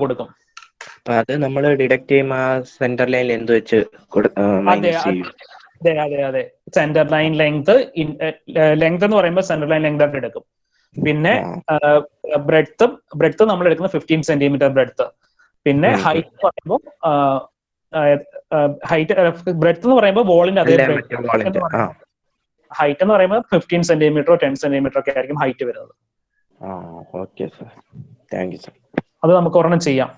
കൊടുക്കും. അപ്പൊ അത് നമ്മൾ ഡിഡക്ട് ചെയ്യുമ്പോൾ ആ സെന്റർ ലൈനിൽ എന്ത് വെച്ച് അതെ സെന്റർ ലൈൻ ലെങ്ത് എന്ന് പറയുമ്പോൾ സെന്റർ ലൈൻ ലെങ്ത് ആയിട്ട് എടുക്കും. പിന്നെ ബ്രെഡ്ത്ത് നമ്മൾ എടുക്കുന്ന 15 സെന്റിമീറ്റർ ബ്രെഡ്ത്ത്. പിന്നെ ഹൈറ്റ് പറയുമ്പോൾ ബ്രെഡ്ത്ത് എന്ന് പറയുമ്പോൾ വോളിന്റെ അതേ ഹൈറ്റ് എന്ന് പറയുമ്പോൾ 15 സെന്റിമീറ്ററോ 10 സെന്റിമീറ്റർ ഒക്കെ ആയിരിക്കും ഹൈറ്റ് വരുന്നത്. അത് നമുക്ക് ഒരെണ്ണം ചെയ്യാം.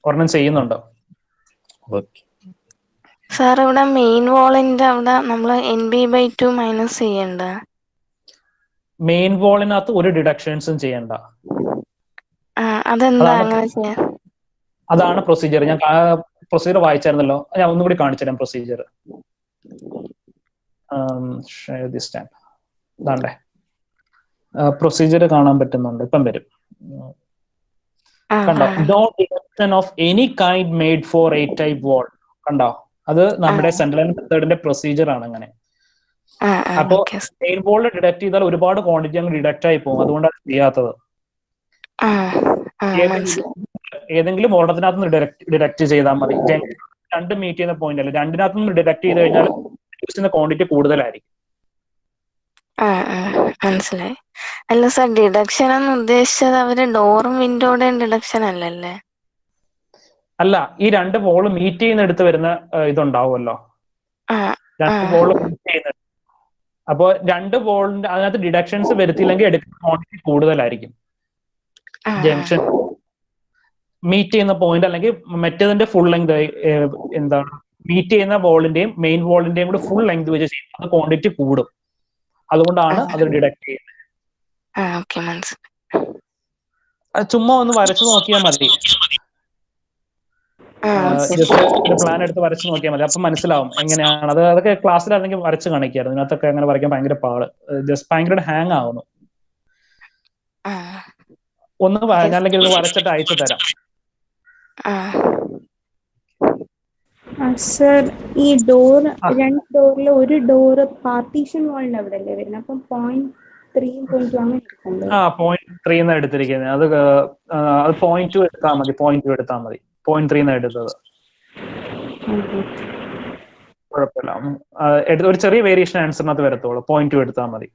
ഒരെണ്ണം ചെയ്യുന്നുണ്ട്. സാർ ഇവിടെ മെയിൻ വാളിന്റെ അവിടെ നമ്മൾ NB/2 മൈനസ് ചെയ്യണ്ട. മെയിൻ വാളിനകത്ത് ഒരു ഡിഡക്ഷൻസും ചെയ്യണ്ട. അതെന്താ അങ്ങനെ ചെയ്യാൻ? അതാണ് പ്രൊസീജിയർ. ഞാൻ പ്രൊസീജിയർ വായിച്ചായിരുന്നല്ലോ, ഞാൻ ഒന്നുകൂടി കാണിച്ചു തരാം പ്രൊസീജിയർ. ഇതാണ്ടേ പ്രൊസീജിയർ കാണാൻ പറ്റുന്നുണ്ട്. ഇപ്പം വരും. കണ്ടോ? No deduction of any kind made for a type wall. കണ്ടോ? അത് നമ്മുടെ സെൻട്രൽ ലൈൻ മെത്തേഡിന്റെ പ്രൊസീജിയർ ആണ്. അങ്ങനെ അപ്പോ മെയിൻ വാളിൽ ഡിഡക്ട് ചെയ്താൽ ഒരുപാട് ക്വാണ്ടിറ്റി അങ്ങ് ഡിഡക്ട് ആയി പോകും. അതുകൊണ്ടാണ് ചെയ്യാത്തത്. ഏതെങ്കിലും ഓർഡത്തിനകത്ത് നിന്ന് ഡിഡക്ട് ചെയ്താൽ മതി. രണ്ട് മീറ്റ് ചെയ്യുന്ന പോയിന്റ് അല്ല, രണ്ടിനകത്ത് നിന്ന് ഡിഡക്ട് ചെയ്ത് കഴിഞ്ഞാൽ യൂസ് ചെയ്യുന്ന ക്വാണ്ടിറ്റി കൂടുതലായിരിക്കും. മനസ്സിലായി. അല്ല സാർ, ഡിഡക്ഷൻ എന്ന് ഉദ്ദേശിച്ചത് അവര് ഡോറും വിൻഡോയുടെയും ഡിഡക്ഷൻ അല്ലല്ലേ? അല്ല, ഈ രണ്ട് വോള് മീറ്റ് ചെയ്യുന്നിടത്ത് വരുന്ന ഇതുണ്ടാവുമല്ലോ, രണ്ട് വോള് മീറ്റ് ചെയ്യുന്ന. അപ്പോ രണ്ട് വോളിന്റെ അതിനകത്ത് ഡിഡക്ഷൻസ് വരുത്തിയില്ലെങ്കിൽ എടുക്കുന്ന ക്വാണ്ടിറ്റി കൂടുതലായിരിക്കും. ജംഗ്ഷൻ മീറ്റ് ചെയ്യുന്ന പോയിന്റ് അല്ലെങ്കിൽ മറ്റേതിന്റെ ഫുൾ ലെങ്ത് എന്താണ് മീറ്റ് ചെയ്യുന്ന വോളിന്റെയും മെയിൻ വോളിന്റെയും കൂടെ ഫുൾ ലെങ്ത് വെച്ച് ചെയ്യുന്നത്, അത് ക്വാണ്ടിറ്റി കൂടും. അതുകൊണ്ടാണ് അത് ഡിഡക്ട് ചെയ്യുന്നത്. ചുമ്മാ ഒന്ന് വരച്ചു നോക്കിയാൽ മതി. ജസ്റ്റ് ഒരു പ്ലാൻ എടുത്ത് വരച്ച് നോക്കിയാൽ മതി. അപ്പൊ മനസ്സിലാവും എങ്ങനെയാണ് അത്. അതൊക്കെ ക്ലാസ്സിലാണെങ്കിൽ വരച്ച് കാണിക്കായിരുന്നു. ഇതിനകത്തൊക്കെ അങ്ങനെ വരയ്ക്കാൻ ഭയങ്കര പാട്. ജസ്റ്റ് ഭയങ്കര ഹാങ് ആവുന്നു. ഒന്ന് ഞാൻ അല്ലെങ്കിൽ ഒന്ന് വരച്ചിട്ട് അയച്ചു തരാം. സർ, ഈ ഡോർ രണ്ട് ഡോറിൽ ഒരു ഡോറ് പാർട്ടീഷൻ വാളിന്റെ അവിടെ അല്ലേ വരുന്നത്? അപ്പം 0.3 അങ്ങനെ എടുക്കണ്ടേ? 0.3 എടുത്തിരിക്കുന്നത്. അത് 0.2 എടുത്താൽ മതി. 0.2 എടുത്താൽ മതി. 0.3 എടുത്തത് കുഴപ്പമില്ല. ഒരു ചെറിയ വേരിയേഷൻ ആൻസറിനകത്ത് വരത്തോളൂ. 0.2 എടുത്താൽ മതി.